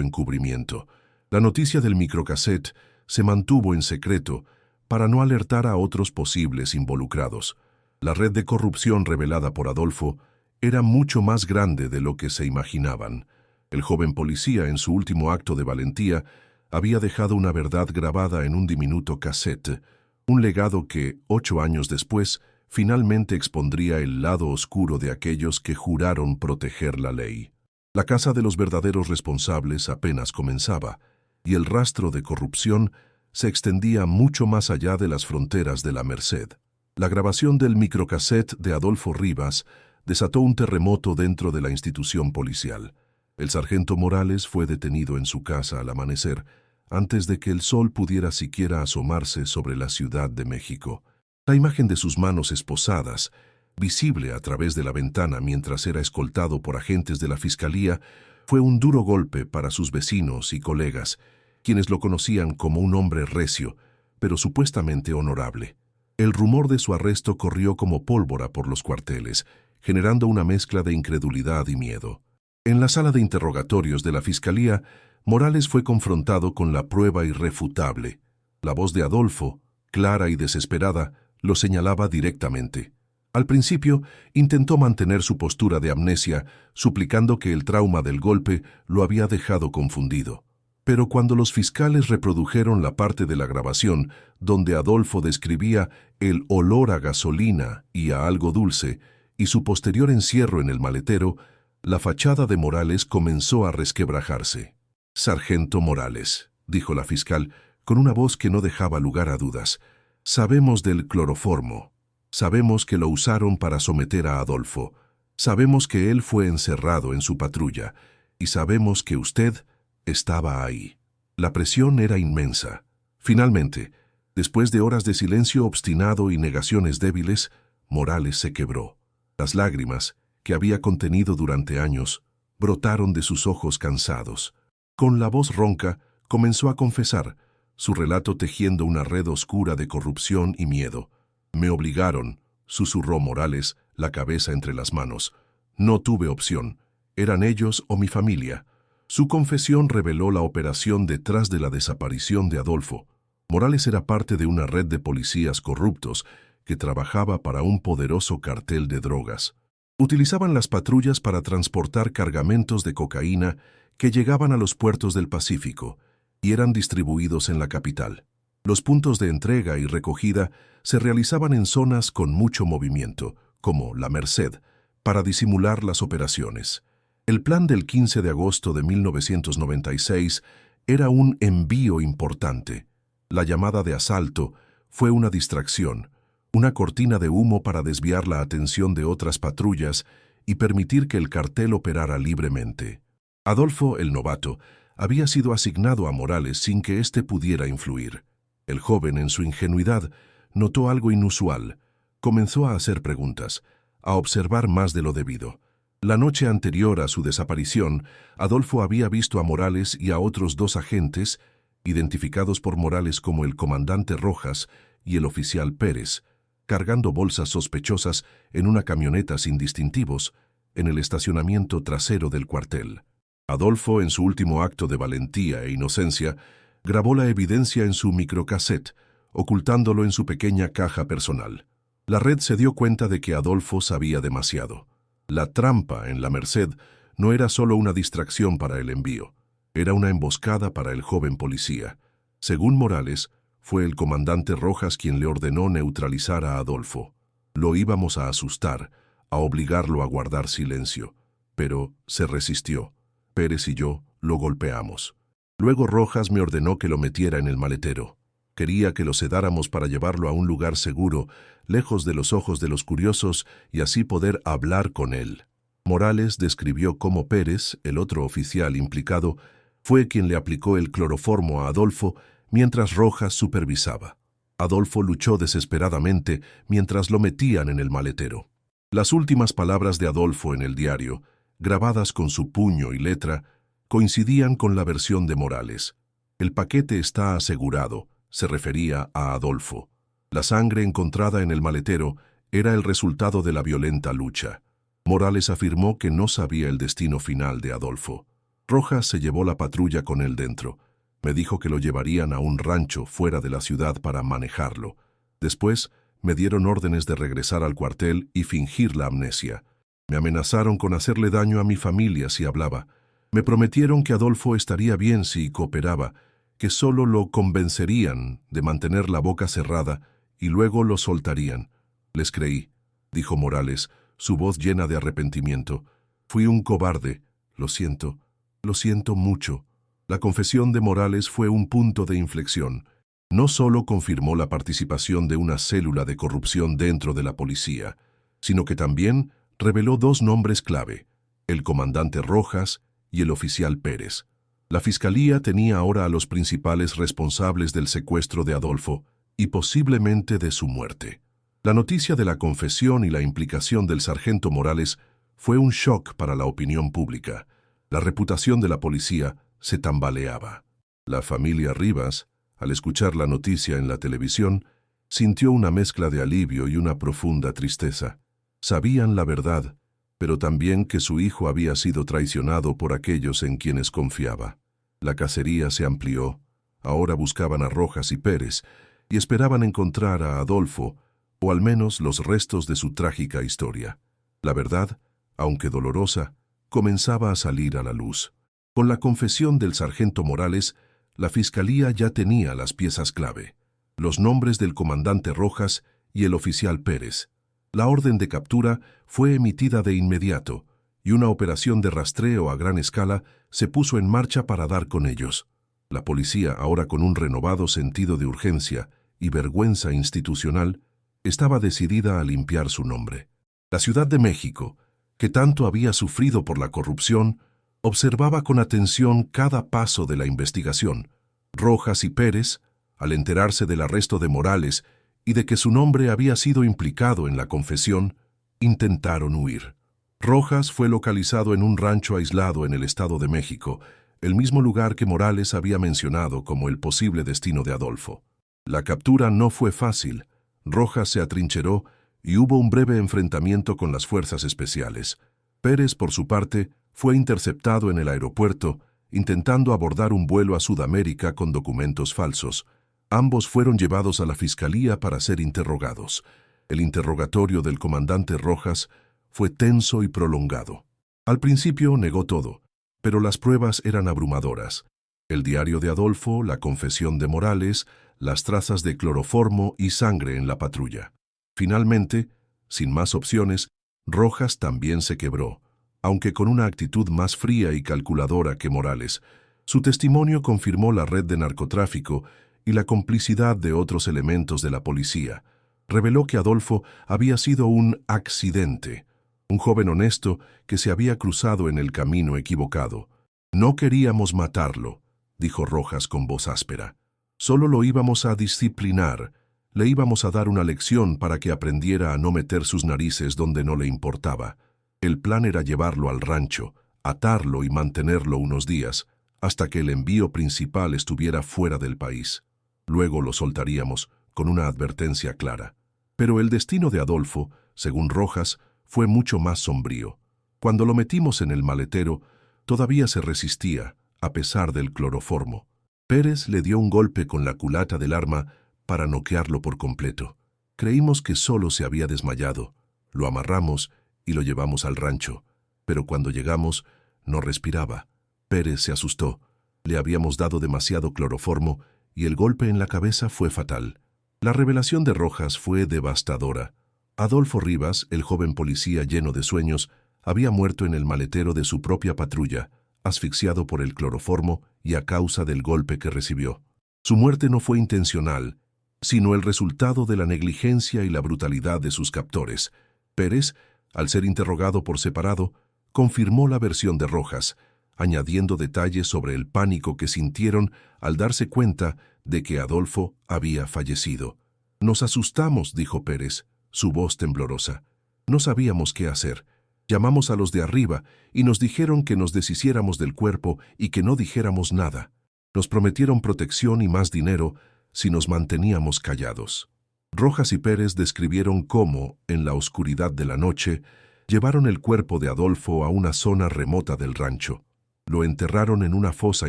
encubrimiento. La noticia del microcassette se mantuvo en secreto para no alertar a otros posibles involucrados. La red de corrupción revelada por Adolfo era mucho más grande de lo que se imaginaban. El joven policía, en su último acto de valentía, había dejado una verdad grabada en un diminuto cassette, un legado que, 8 años después, finalmente expondría el lado oscuro de aquellos que juraron proteger la ley. La caza de los verdaderos responsables apenas comenzaba, y el rastro de corrupción se extendía mucho más allá de las fronteras de la Merced. La grabación del microcassette de Adolfo Rivas desató un terremoto dentro de la institución policial. El sargento Morales fue detenido en su casa al amanecer, antes de que el sol pudiera siquiera asomarse sobre la Ciudad de México. La imagen de sus manos esposadas, visible a través de la ventana mientras era escoltado por agentes de la fiscalía, fue un duro golpe para sus vecinos y colegas, quienes lo conocían como un hombre recio, pero supuestamente honorable. El rumor de su arresto corrió como pólvora por los cuarteles, generando una mezcla de incredulidad y miedo. En la sala de interrogatorios de la fiscalía, Morales fue confrontado con la prueba irrefutable. La voz de Adolfo, clara y desesperada, lo señalaba directamente. Al principio, intentó mantener su postura de amnesia, suplicando que el trauma del golpe lo había dejado confundido. Pero cuando los fiscales reprodujeron la parte de la grabación donde Adolfo describía el olor a gasolina y a algo dulce, y su posterior encierro en el maletero, la fachada de Morales comenzó a resquebrajarse. «Sargento Morales», dijo la fiscal, con una voz que no dejaba lugar a dudas. Sabemos del cloroformo. Sabemos que lo usaron para someter a Adolfo. Sabemos que él fue encerrado en su patrulla. Y sabemos que usted estaba ahí. La presión era inmensa. Finalmente, después de horas de silencio obstinado y negaciones débiles, Morales se quebró. Las lágrimas, que había contenido durante años, brotaron de sus ojos cansados. Con la voz ronca, comenzó a confesar, su relato tejiendo una red oscura de corrupción y miedo. Me obligaron, susurró Morales, la cabeza entre las manos. No tuve opción. Eran ellos o mi familia. Su confesión reveló la operación detrás de la desaparición de Adolfo. Morales era parte de una red de policías corruptos que trabajaba para un poderoso cartel de drogas. Utilizaban las patrullas para transportar cargamentos de cocaína que llegaban a los puertos del Pacífico y eran distribuidos en la capital. Los puntos de entrega y recogida se realizaban en zonas con mucho movimiento, como La Merced, para disimular las operaciones. El plan del 15 de agosto de 1996 era un envío importante. La llamada de asalto fue una distracción, una cortina de humo para desviar la atención de otras patrullas y permitir que el cartel operara libremente. Adolfo, el novato, había sido asignado a Morales sin que éste pudiera influir. El joven, en su ingenuidad, notó algo inusual. Comenzó a hacer preguntas, a observar más de lo debido. La noche anterior a su desaparición, Adolfo había visto a Morales y a otros 2 agentes, identificados por Morales como el comandante Rojas y el oficial Pérez, cargando bolsas sospechosas en una camioneta sin distintivos, en el estacionamiento trasero del cuartel. Adolfo, en su último acto de valentía e inocencia, grabó la evidencia en su microcassette, ocultándolo en su pequeña caja personal. La red se dio cuenta de que Adolfo sabía demasiado. La trampa en La Merced no era solo una distracción para el envío, era una emboscada para el joven policía. Según Morales, fue el comandante Rojas quien le ordenó neutralizar a Adolfo. Lo íbamos a asustar, a obligarlo a guardar silencio, pero se resistió. Pérez y yo lo golpeamos. Luego Rojas me ordenó que lo metiera en el maletero. Quería que lo sedáramos para llevarlo a un lugar seguro, lejos de los ojos de los curiosos, y así poder hablar con él. Morales describió cómo Pérez, el otro oficial implicado, fue quien le aplicó el cloroformo a Adolfo mientras Rojas supervisaba. Adolfo luchó desesperadamente mientras lo metían en el maletero. Las últimas palabras de Adolfo en el diario, grabadas con su puño y letra, coincidían con la versión de Morales. El paquete está asegurado, se refería a Adolfo. La sangre encontrada en el maletero era el resultado de la violenta lucha. Morales afirmó que no sabía el destino final de Adolfo. Rojas se llevó la patrulla con él dentro. Me dijo que lo llevarían a un rancho fuera de la ciudad para manejarlo. Después, me dieron órdenes de regresar al cuartel y fingir la amnesia. Me amenazaron con hacerle daño a mi familia si hablaba. Me prometieron que Adolfo estaría bien si cooperaba, que solo lo convencerían de mantener la boca cerrada y luego lo soltarían. Les creí, dijo Morales, su voz llena de arrepentimiento. Fui un cobarde. Lo siento mucho. La confesión de Morales fue un punto de inflexión. No solo confirmó la participación de una célula de corrupción dentro de la policía, sino que también reveló 2 nombres clave, el comandante Rojas y el oficial Pérez. La fiscalía tenía ahora a los principales responsables del secuestro de Adolfo y posiblemente de su muerte. La noticia de la confesión y la implicación del sargento Morales fue un shock para la opinión pública. La reputación de la policía se tambaleaba. La familia Rivas, al escuchar la noticia en la televisión, sintió una mezcla de alivio y una profunda tristeza. Sabían la verdad, pero también que su hijo había sido traicionado por aquellos en quienes confiaba. La cacería se amplió. Ahora buscaban a Rojas y Pérez y esperaban encontrar a Adolfo, o al menos los restos de su trágica historia. La verdad, aunque dolorosa, comenzaba a salir a la luz. Con la confesión del sargento Morales, la fiscalía ya tenía las piezas clave, los nombres del comandante Rojas y el oficial Pérez. La orden de captura fue emitida de inmediato y una operación de rastreo a gran escala se puso en marcha para dar con ellos. La policía, ahora con un renovado sentido de urgencia y vergüenza institucional, estaba decidida a limpiar su nombre. La Ciudad de México, que tanto había sufrido por la corrupción, observaba con atención cada paso de la investigación. Rojas y Pérez, al enterarse del arresto de Morales y de que su nombre había sido implicado en la confesión, intentaron huir. Rojas fue localizado en un rancho aislado en el Estado de México, el mismo lugar que Morales había mencionado como el posible destino de Adolfo. La captura no fue fácil. Rojas se atrincheró y hubo un breve enfrentamiento con las fuerzas especiales. Pérez, por su parte, fue interceptado en el aeropuerto, intentando abordar un vuelo a Sudamérica con documentos falsos. Ambos fueron llevados a la fiscalía para ser interrogados. El interrogatorio del comandante Rojas fue tenso y prolongado. Al principio negó todo, pero las pruebas eran abrumadoras. El diario de Adolfo, la confesión de Morales, las trazas de cloroformo y sangre en la patrulla. Finalmente, sin más opciones, Rojas también se quebró, aunque con una actitud más fría y calculadora que Morales. Su testimonio confirmó la red de narcotráfico y la complicidad de otros elementos de la policía. Reveló que Adolfo había sido un accidente, un joven honesto que se había cruzado en el camino equivocado. No queríamos matarlo, dijo Rojas con voz áspera. Solo lo íbamos a disciplinar. Le íbamos a dar una lección para que aprendiera a no meter sus narices donde no le importaba. El plan era llevarlo al rancho, atarlo y mantenerlo unos días, hasta que el envío principal estuviera fuera del país. Luego lo soltaríamos, con una advertencia clara. Pero el destino de Adolfo, según Rojas, fue mucho más sombrío. Cuando lo metimos en el maletero, todavía se resistía, a pesar del cloroformo. Pérez le dio un golpe con la culata del arma para noquearlo por completo. Creímos que solo se había desmayado. Lo amarramos y lo llevamos al rancho. Pero cuando llegamos, no respiraba. Pérez se asustó. Le habíamos dado demasiado cloroformo y el golpe en la cabeza fue fatal. La revelación de Rojas fue devastadora. Adolfo Rivas, el joven policía lleno de sueños, había muerto en el maletero de su propia patrulla, asfixiado por el cloroformo y a causa del golpe que recibió. Su muerte no fue intencional, sino el resultado de la negligencia y la brutalidad de sus captores. Pérez, al ser interrogado por separado, confirmó la versión de Rojas, añadiendo detalles sobre el pánico que sintieron al darse cuenta de que Adolfo había fallecido. «Nos asustamos», dijo Pérez, su voz temblorosa. «No sabíamos qué hacer. Llamamos a los de arriba y nos dijeron que nos deshiciéramos del cuerpo y que no dijéramos nada. Nos prometieron protección y más dinero si nos manteníamos callados». Rojas y Pérez describieron cómo, en la oscuridad de la noche, llevaron el cuerpo de Adolfo a una zona remota del rancho. Lo enterraron en una fosa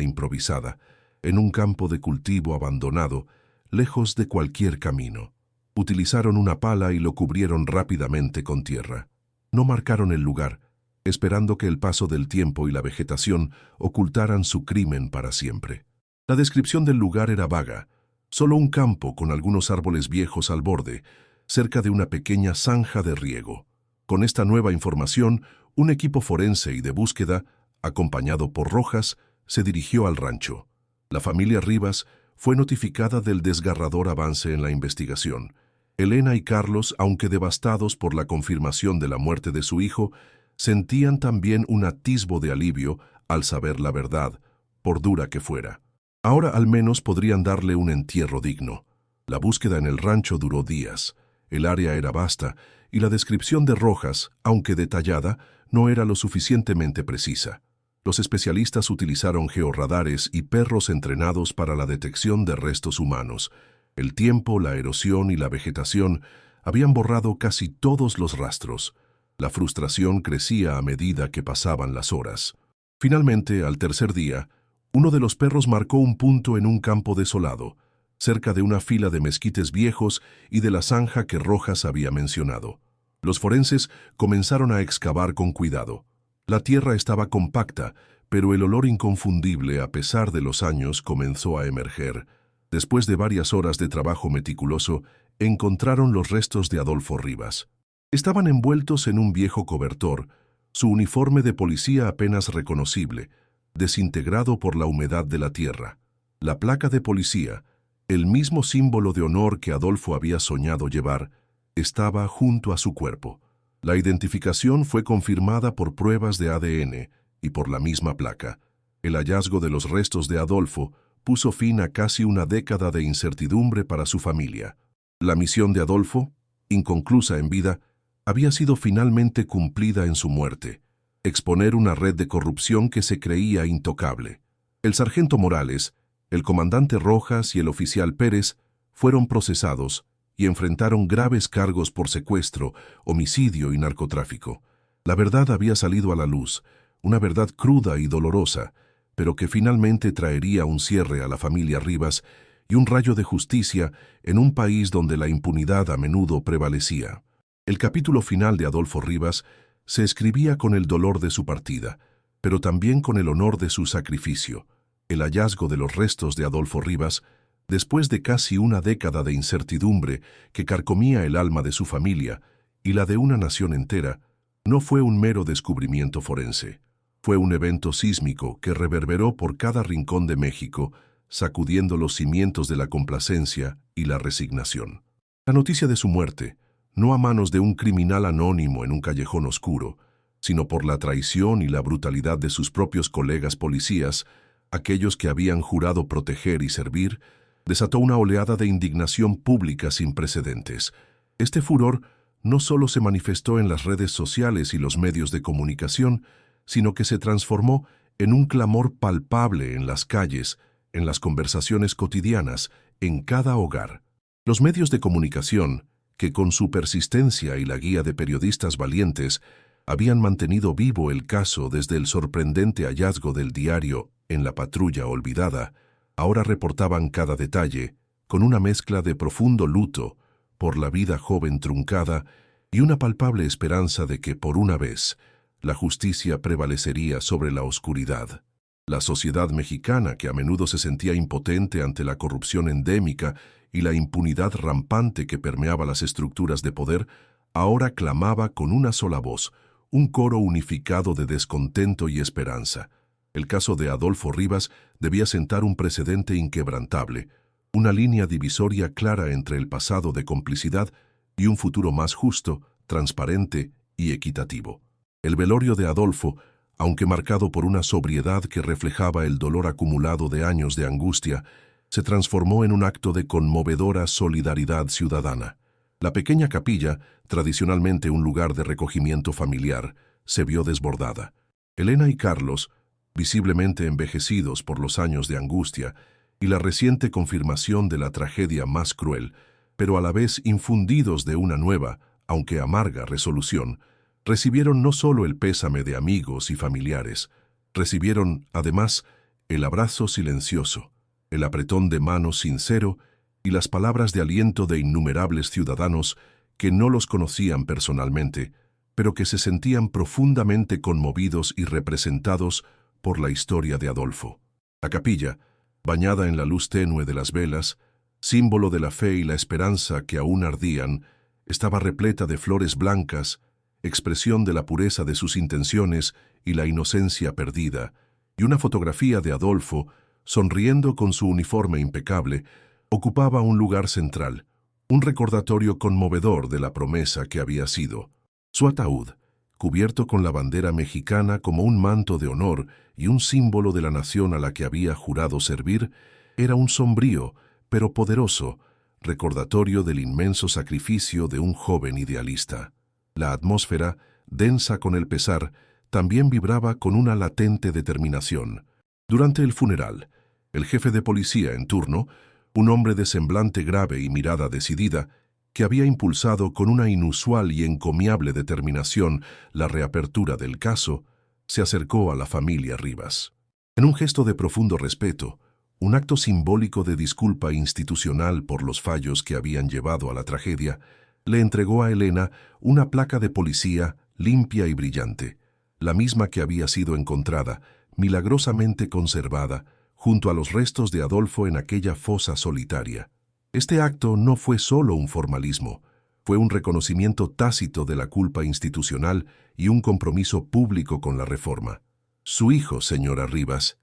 improvisada, en un campo de cultivo abandonado, lejos de cualquier camino. Utilizaron una pala y lo cubrieron rápidamente con tierra. No marcaron el lugar, esperando que el paso del tiempo y la vegetación ocultaran su crimen para siempre. La descripción del lugar era vaga, solo un campo con algunos árboles viejos al borde, cerca de una pequeña zanja de riego. Con esta nueva información, un equipo forense y de búsqueda, acompañado por Rojas, se dirigió al rancho. La familia Rivas fue notificada del desgarrador avance en la investigación. Elena y Carlos, aunque devastados por la confirmación de la muerte de su hijo, sentían también un atisbo de alivio al saber la verdad, por dura que fuera. Ahora al menos podrían darle un entierro digno. La búsqueda en el rancho duró días. El área era vasta y la descripción de Rojas, aunque detallada, no era lo suficientemente precisa. Los especialistas utilizaron georradares y perros entrenados para la detección de restos humanos. El tiempo, la erosión y la vegetación habían borrado casi todos los rastros. La frustración crecía a medida que pasaban las horas. Finalmente, al tercer día, uno de los perros marcó un punto en un campo desolado, cerca de una fila de mezquites viejos y de la zanja que Rojas había mencionado. Los forenses comenzaron a excavar con cuidado. La tierra estaba compacta, pero el olor inconfundible, a pesar de los años, comenzó a emerger. Después de varias horas de trabajo meticuloso, encontraron los restos de Adolfo Rivas. Estaban envueltos en un viejo cobertor, su uniforme de policía apenas reconocible, desintegrado por la humedad de la tierra. La placa de policía, el mismo símbolo de honor que Adolfo había soñado llevar, estaba junto a su cuerpo. La identificación fue confirmada por pruebas de ADN y por la misma placa. El hallazgo de los restos de Adolfo puso fin a casi una década de incertidumbre para su familia. La misión de Adolfo, inconclusa en vida, había sido finalmente cumplida en su muerte: exponer una red de corrupción que se creía intocable. El sargento Morales, el comandante Rojas y el oficial Pérez fueron procesados y enfrentaron graves cargos por secuestro, homicidio y narcotráfico. La verdad había salido a la luz, una verdad cruda y dolorosa, pero que finalmente traería un cierre a la familia Rivas y un rayo de justicia en un país donde la impunidad a menudo prevalecía. El capítulo final de Adolfo Rivas se escribía con el dolor de su partida, pero también con el honor de su sacrificio. El hallazgo de los restos de Adolfo Rivas, después de casi una década de incertidumbre que carcomía el alma de su familia y la de una nación entera, no fue un mero descubrimiento forense. Fue un evento sísmico que reverberó por cada rincón de México, sacudiendo los cimientos de la complacencia y la resignación. La noticia de su muerte, no a manos de un criminal anónimo en un callejón oscuro, sino por la traición y la brutalidad de sus propios colegas policías, aquellos que habían jurado proteger y servir, desató una oleada de indignación pública sin precedentes. Este furor no solo se manifestó en las redes sociales y los medios de comunicación, sino que se transformó en un clamor palpable en las calles, en las conversaciones cotidianas, en cada hogar. Los medios de comunicación, que con su persistencia y la guía de periodistas valientes, habían mantenido vivo el caso desde el sorprendente hallazgo del diario En la patrulla olvidada, ahora reportaban cada detalle, con una mezcla de profundo luto por la vida joven truncada y una palpable esperanza de que, por una vez, la justicia prevalecería sobre la oscuridad. La sociedad mexicana, que a menudo se sentía impotente ante la corrupción endémica y la impunidad rampante que permeaba las estructuras de poder, ahora clamaba con una sola voz, un coro unificado de descontento y esperanza. El caso de Adolfo Rivas debía sentar un precedente inquebrantable, una línea divisoria clara entre el pasado de complicidad y un futuro más justo, transparente y equitativo. El velorio de Adolfo, aunque marcado por una sobriedad que reflejaba el dolor acumulado de años de angustia, se transformó en un acto de conmovedora solidaridad ciudadana. La pequeña capilla, tradicionalmente un lugar de recogimiento familiar, se vio desbordada. Elena y Carlos, visiblemente envejecidos por los años de angustia y la reciente confirmación de la tragedia más cruel, pero a la vez infundidos de una nueva, aunque amarga resolución, recibieron no solo el pésame de amigos y familiares, recibieron, además, el abrazo silencioso, el apretón de manos sincero y las palabras de aliento de innumerables ciudadanos que no los conocían personalmente, pero que se sentían profundamente conmovidos y representados por la historia de Adolfo. La capilla, bañada en la luz tenue de las velas, símbolo de la fe y la esperanza que aún ardían, estaba repleta de flores blancas, expresión de la pureza de sus intenciones y la inocencia perdida, y una fotografía de Adolfo, sonriendo con su uniforme impecable, ocupaba un lugar central, un recordatorio conmovedor de la promesa que había sido. Su ataúd, cubierto con la bandera mexicana como un manto de honor y un símbolo de la nación a la que había jurado servir, era un sombrío, pero poderoso, recordatorio del inmenso sacrificio de un joven idealista. La atmósfera, densa con el pesar, también vibraba con una latente determinación. Durante el funeral, el jefe de policía en turno, un hombre de semblante grave y mirada decidida, que había impulsado con una inusual y encomiable determinación la reapertura del caso, se acercó a la familia Rivas. En un gesto de profundo respeto, un acto simbólico de disculpa institucional por los fallos que habían llevado a la tragedia, le entregó a Elena una placa de policía limpia y brillante, la misma que había sido encontrada, milagrosamente conservada, junto a los restos de Adolfo en aquella fosa solitaria. Este acto no fue solo un formalismo, fue un reconocimiento tácito de la culpa institucional y un compromiso público con la reforma. Su hijo, señora Rivas,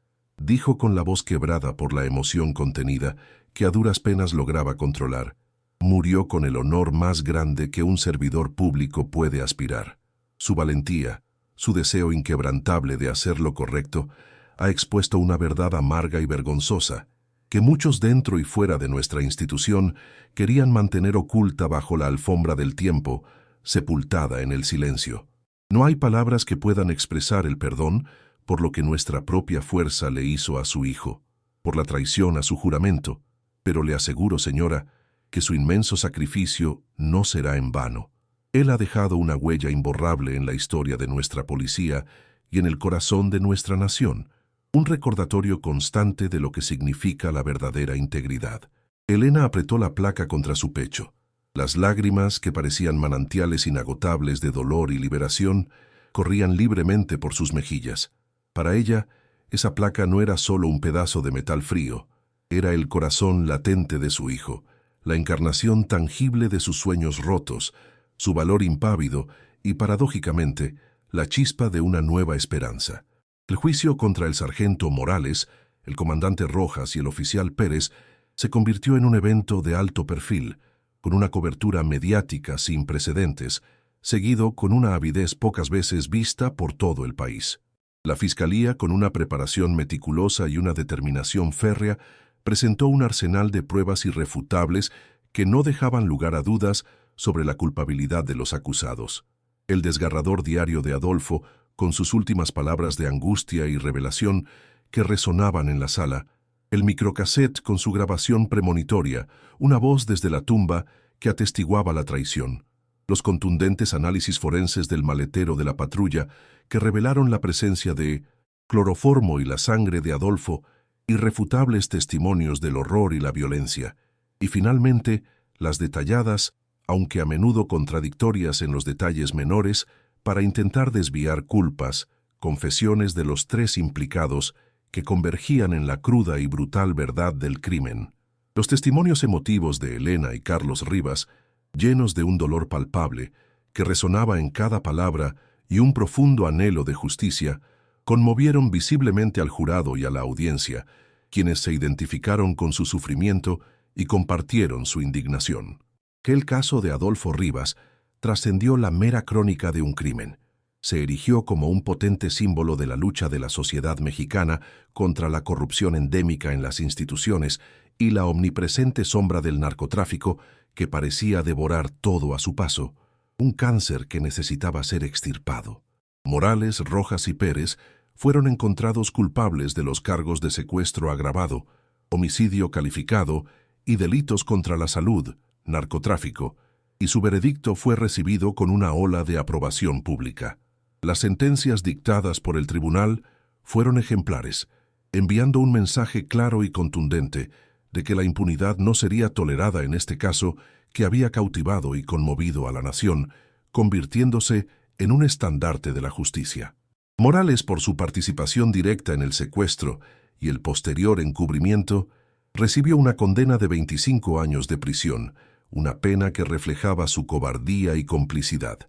dijo con la voz quebrada por la emoción contenida que a duras penas lograba controlar. Murió con el honor más grande que un servidor público puede aspirar. Su valentía, su deseo inquebrantable de hacer lo correcto, ha expuesto una verdad amarga y vergonzosa, que muchos dentro y fuera de nuestra institución querían mantener oculta bajo la alfombra del tiempo, sepultada en el silencio. No hay palabras que puedan expresar el perdón por lo que nuestra propia fuerza le hizo a su hijo, por la traición a su juramento, pero le aseguro, señora, que su inmenso sacrificio no será en vano. Él ha dejado una huella imborrable en la historia de nuestra policía y en el corazón de nuestra nación, un recordatorio constante de lo que significa la verdadera integridad. Elena apretó la placa contra su pecho. Las lágrimas, que parecían manantiales inagotables de dolor y liberación, corrían libremente por sus mejillas. Para ella, esa placa no era solo un pedazo de metal frío, era el corazón latente de su hijo, la encarnación tangible de sus sueños rotos, su valor impávido y, paradójicamente, la chispa de una nueva esperanza. El juicio contra el sargento Morales, el comandante Rojas y el oficial Pérez se convirtió en un evento de alto perfil, con una cobertura mediática sin precedentes, seguido con una avidez pocas veces vista por todo el país. La Fiscalía, con una preparación meticulosa y una determinación férrea, presentó un arsenal de pruebas irrefutables que no dejaban lugar a dudas sobre la culpabilidad de los acusados. El desgarrador diario de Adolfo, con sus últimas palabras de angustia y revelación que resonaban en la sala, el microcassette con su grabación premonitoria, una voz desde la tumba que atestiguaba la traición, los contundentes análisis forenses del maletero de la patrulla que revelaron la presencia de cloroformo y la sangre de Adolfo, irrefutables testimonios del horror y la violencia, y finalmente las detalladas, aunque a menudo contradictorias en los detalles menores, para intentar desviar culpas, confesiones de los tres implicados que convergían en la cruda y brutal verdad del crimen. Los testimonios emotivos de Elena y Carlos Rivas, llenos de un dolor palpable, que resonaba en cada palabra y un profundo anhelo de justicia, conmovieron visiblemente al jurado y a la audiencia, quienes se identificaron con su sufrimiento y compartieron su indignación. Que el caso de Adolfo Rivas trascendió la mera crónica de un crimen. Se erigió como un potente símbolo de la lucha de la sociedad mexicana contra la corrupción endémica en las instituciones y la omnipresente sombra del narcotráfico que parecía devorar todo a su paso, un cáncer que necesitaba ser extirpado. Morales, Rojas y Pérez fueron encontrados culpables de los cargos de secuestro agravado, homicidio calificado y delitos contra la salud, narcotráfico, y su veredicto fue recibido con una ola de aprobación pública. Las sentencias dictadas por el tribunal fueron ejemplares, enviando un mensaje claro y contundente de que la impunidad no sería tolerada en este caso que había cautivado y conmovido a la nación, convirtiéndose en un estandarte de la justicia. Morales, por su participación directa en el secuestro y el posterior encubrimiento, recibió una condena de 25 años de prisión, una pena que reflejaba su cobardía y complicidad.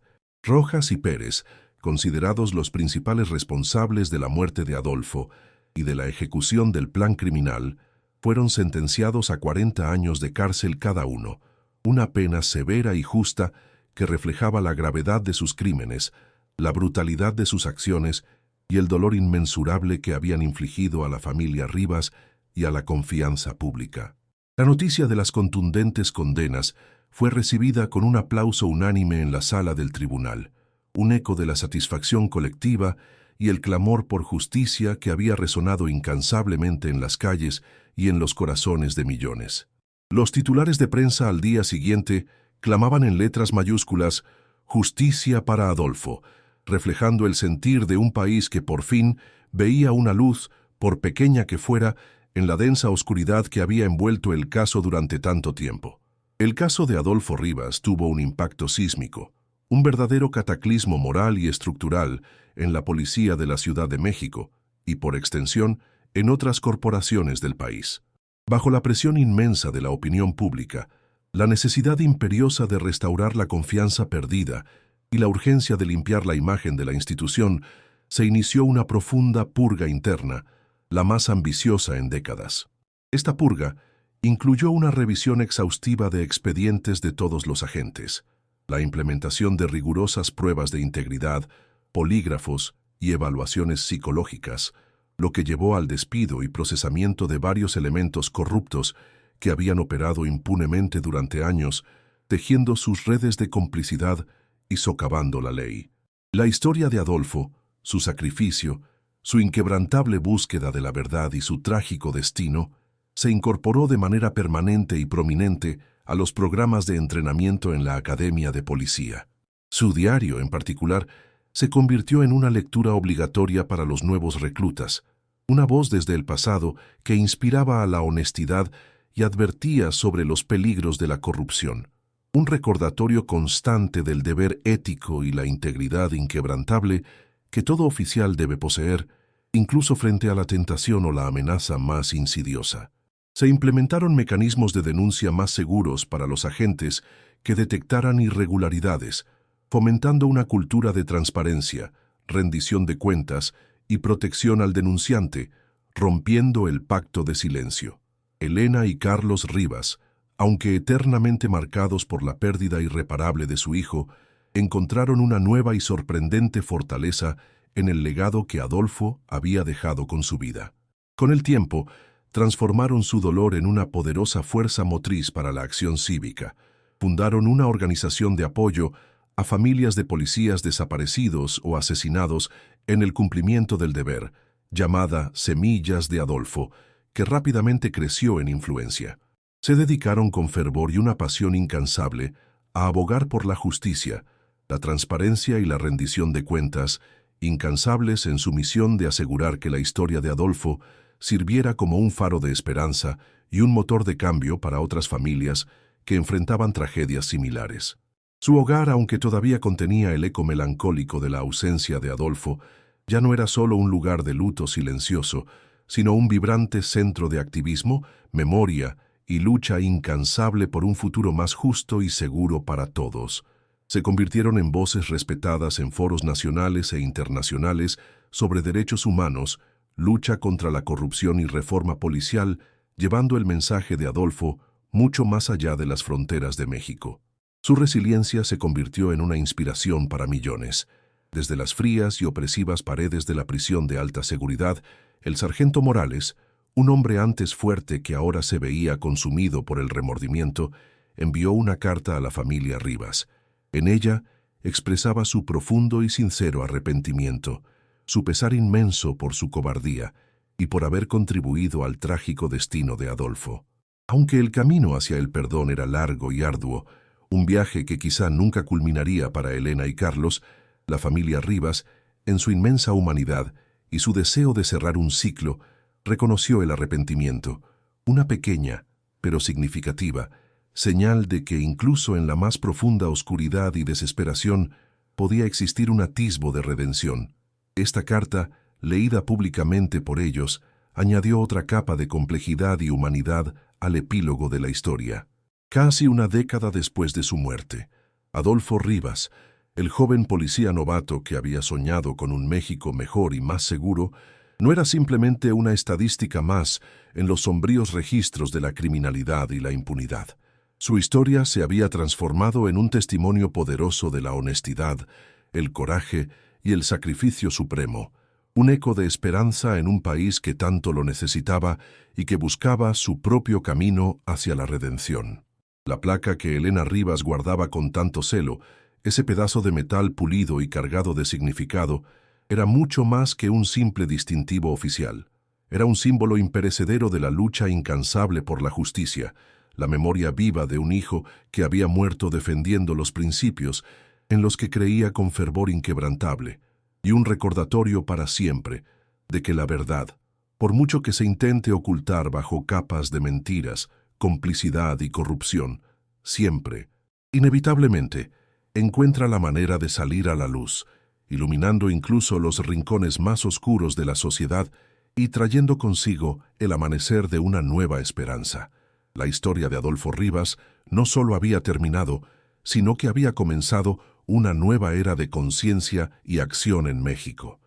Rojas y Pérez, considerados los principales responsables de la muerte de Adolfo y de la ejecución del plan criminal, fueron sentenciados a 40 años de cárcel cada uno, una pena severa y justa que reflejaba la gravedad de sus crímenes, la brutalidad de sus acciones y el dolor inmensurable que habían infligido a la familia Rivas y a la confianza pública. La noticia de las contundentes condenas fue recibida con un aplauso unánime en la sala del tribunal, un eco de la satisfacción colectiva y el clamor por justicia que había resonado incansablemente en las calles y en los corazones de millones. Los titulares de prensa al día siguiente clamaban en letras mayúsculas «Justicia para Adolfo», reflejando el sentir de un país que por fin veía una luz, por pequeña que fuera, en la densa oscuridad que había envuelto el caso durante tanto tiempo. El caso de Adolfo Rivas tuvo un impacto sísmico, un verdadero cataclismo moral y estructural en la policía de la Ciudad de México y, por extensión, en otras corporaciones del país. Bajo la presión inmensa de la opinión pública, la necesidad imperiosa de restaurar la confianza perdida y la urgencia de limpiar la imagen de la institución, se inició una profunda purga interna, la más ambiciosa en décadas. Esta purga incluyó una revisión exhaustiva de expedientes de todos los agentes, la implementación de rigurosas pruebas de integridad, polígrafos y evaluaciones psicológicas, lo que llevó al despido y procesamiento de varios elementos corruptos que habían operado impunemente durante años, tejiendo sus redes de complicidad y socavando la ley. La historia de Adolfo, su sacrificio, su inquebrantable búsqueda de la verdad y su trágico destino, se incorporó de manera permanente y prominente a los programas de entrenamiento en la Academia de Policía. Su diario, en particular, se convirtió en una lectura obligatoria para los nuevos reclutas, una voz desde el pasado que inspiraba a la honestidad y advertía sobre los peligros de la corrupción, un recordatorio constante del deber ético y la integridad inquebrantable que todo oficial debe poseer, incluso frente a la tentación o la amenaza más insidiosa. Se implementaron mecanismos de denuncia más seguros para los agentes que detectaran irregularidades, fomentando una cultura de transparencia, rendición de cuentas y protección al denunciante, rompiendo el pacto de silencio. Elena y Carlos Rivas, aunque eternamente marcados por la pérdida irreparable de su hijo, encontraron una nueva y sorprendente fortaleza en el legado que Adolfo había dejado con su vida. Con el tiempo, transformaron su dolor en una poderosa fuerza motriz para la acción cívica. Fundaron una organización de apoyo a familias de policías desaparecidos o asesinados en el cumplimiento del deber, llamada Semillas de Adolfo, que rápidamente creció en influencia. Se dedicaron con fervor y una pasión incansable a abogar por la justicia, la transparencia y la rendición de cuentas, incansables en su misión de asegurar que la historia de Adolfo sirviera como un faro de esperanza y un motor de cambio para otras familias que enfrentaban tragedias similares. Su hogar, aunque todavía contenía el eco melancólico de la ausencia de Adolfo, ya no era solo un lugar de luto silencioso, sino un vibrante centro de activismo, memoria y lucha incansable por un futuro más justo y seguro para todos. Se convirtieron en voces respetadas en foros nacionales e internacionales sobre derechos humanos, lucha contra la corrupción y reforma policial, llevando el mensaje de Adolfo mucho más allá de las fronteras de México. Su resiliencia se convirtió en una inspiración para millones. Desde las frías y opresivas paredes de la prisión de alta seguridad, el sargento Morales, un hombre antes fuerte que ahora se veía consumido por el remordimiento, envió una carta a la familia Rivas. En ella expresaba su profundo y sincero arrepentimiento, su pesar inmenso por su cobardía y por haber contribuido al trágico destino de Adolfo. Aunque el camino hacia el perdón era largo y arduo, un viaje que quizá nunca culminaría para Elena y Carlos, la familia Rivas, en su inmensa humanidad y su deseo de cerrar un ciclo, reconoció el arrepentimiento, una pequeña, pero significativa, señal de que incluso en la más profunda oscuridad y desesperación podía existir un atisbo de redención. Esta carta, leída públicamente por ellos, añadió otra capa de complejidad y humanidad al epílogo de la historia. Casi una década después de su muerte, Adolfo Rivas, el joven policía novato que había soñado con un México mejor y más seguro, no era simplemente una estadística más en los sombríos registros de la criminalidad y la impunidad. Su historia se había transformado en un testimonio poderoso de la honestidad, el coraje y el sacrificio supremo, un eco de esperanza en un país que tanto lo necesitaba y que buscaba su propio camino hacia la redención. La placa que Elena Rivas guardaba con tanto celo, ese pedazo de metal pulido y cargado de significado, era mucho más que un simple distintivo oficial. Era un símbolo imperecedero de la lucha incansable por la justicia, la memoria viva de un hijo que había muerto defendiendo los principios en los que creía con fervor inquebrantable, y un recordatorio para siempre de que la verdad, por mucho que se intente ocultar bajo capas de mentiras, complicidad y corrupción, siempre, inevitablemente, encuentra la manera de salir a la luz, iluminando incluso los rincones más oscuros de la sociedad y trayendo consigo el amanecer de una nueva esperanza. La historia de Adolfo Rivas no solo había terminado, sino que había comenzado una nueva era de conciencia y acción en México.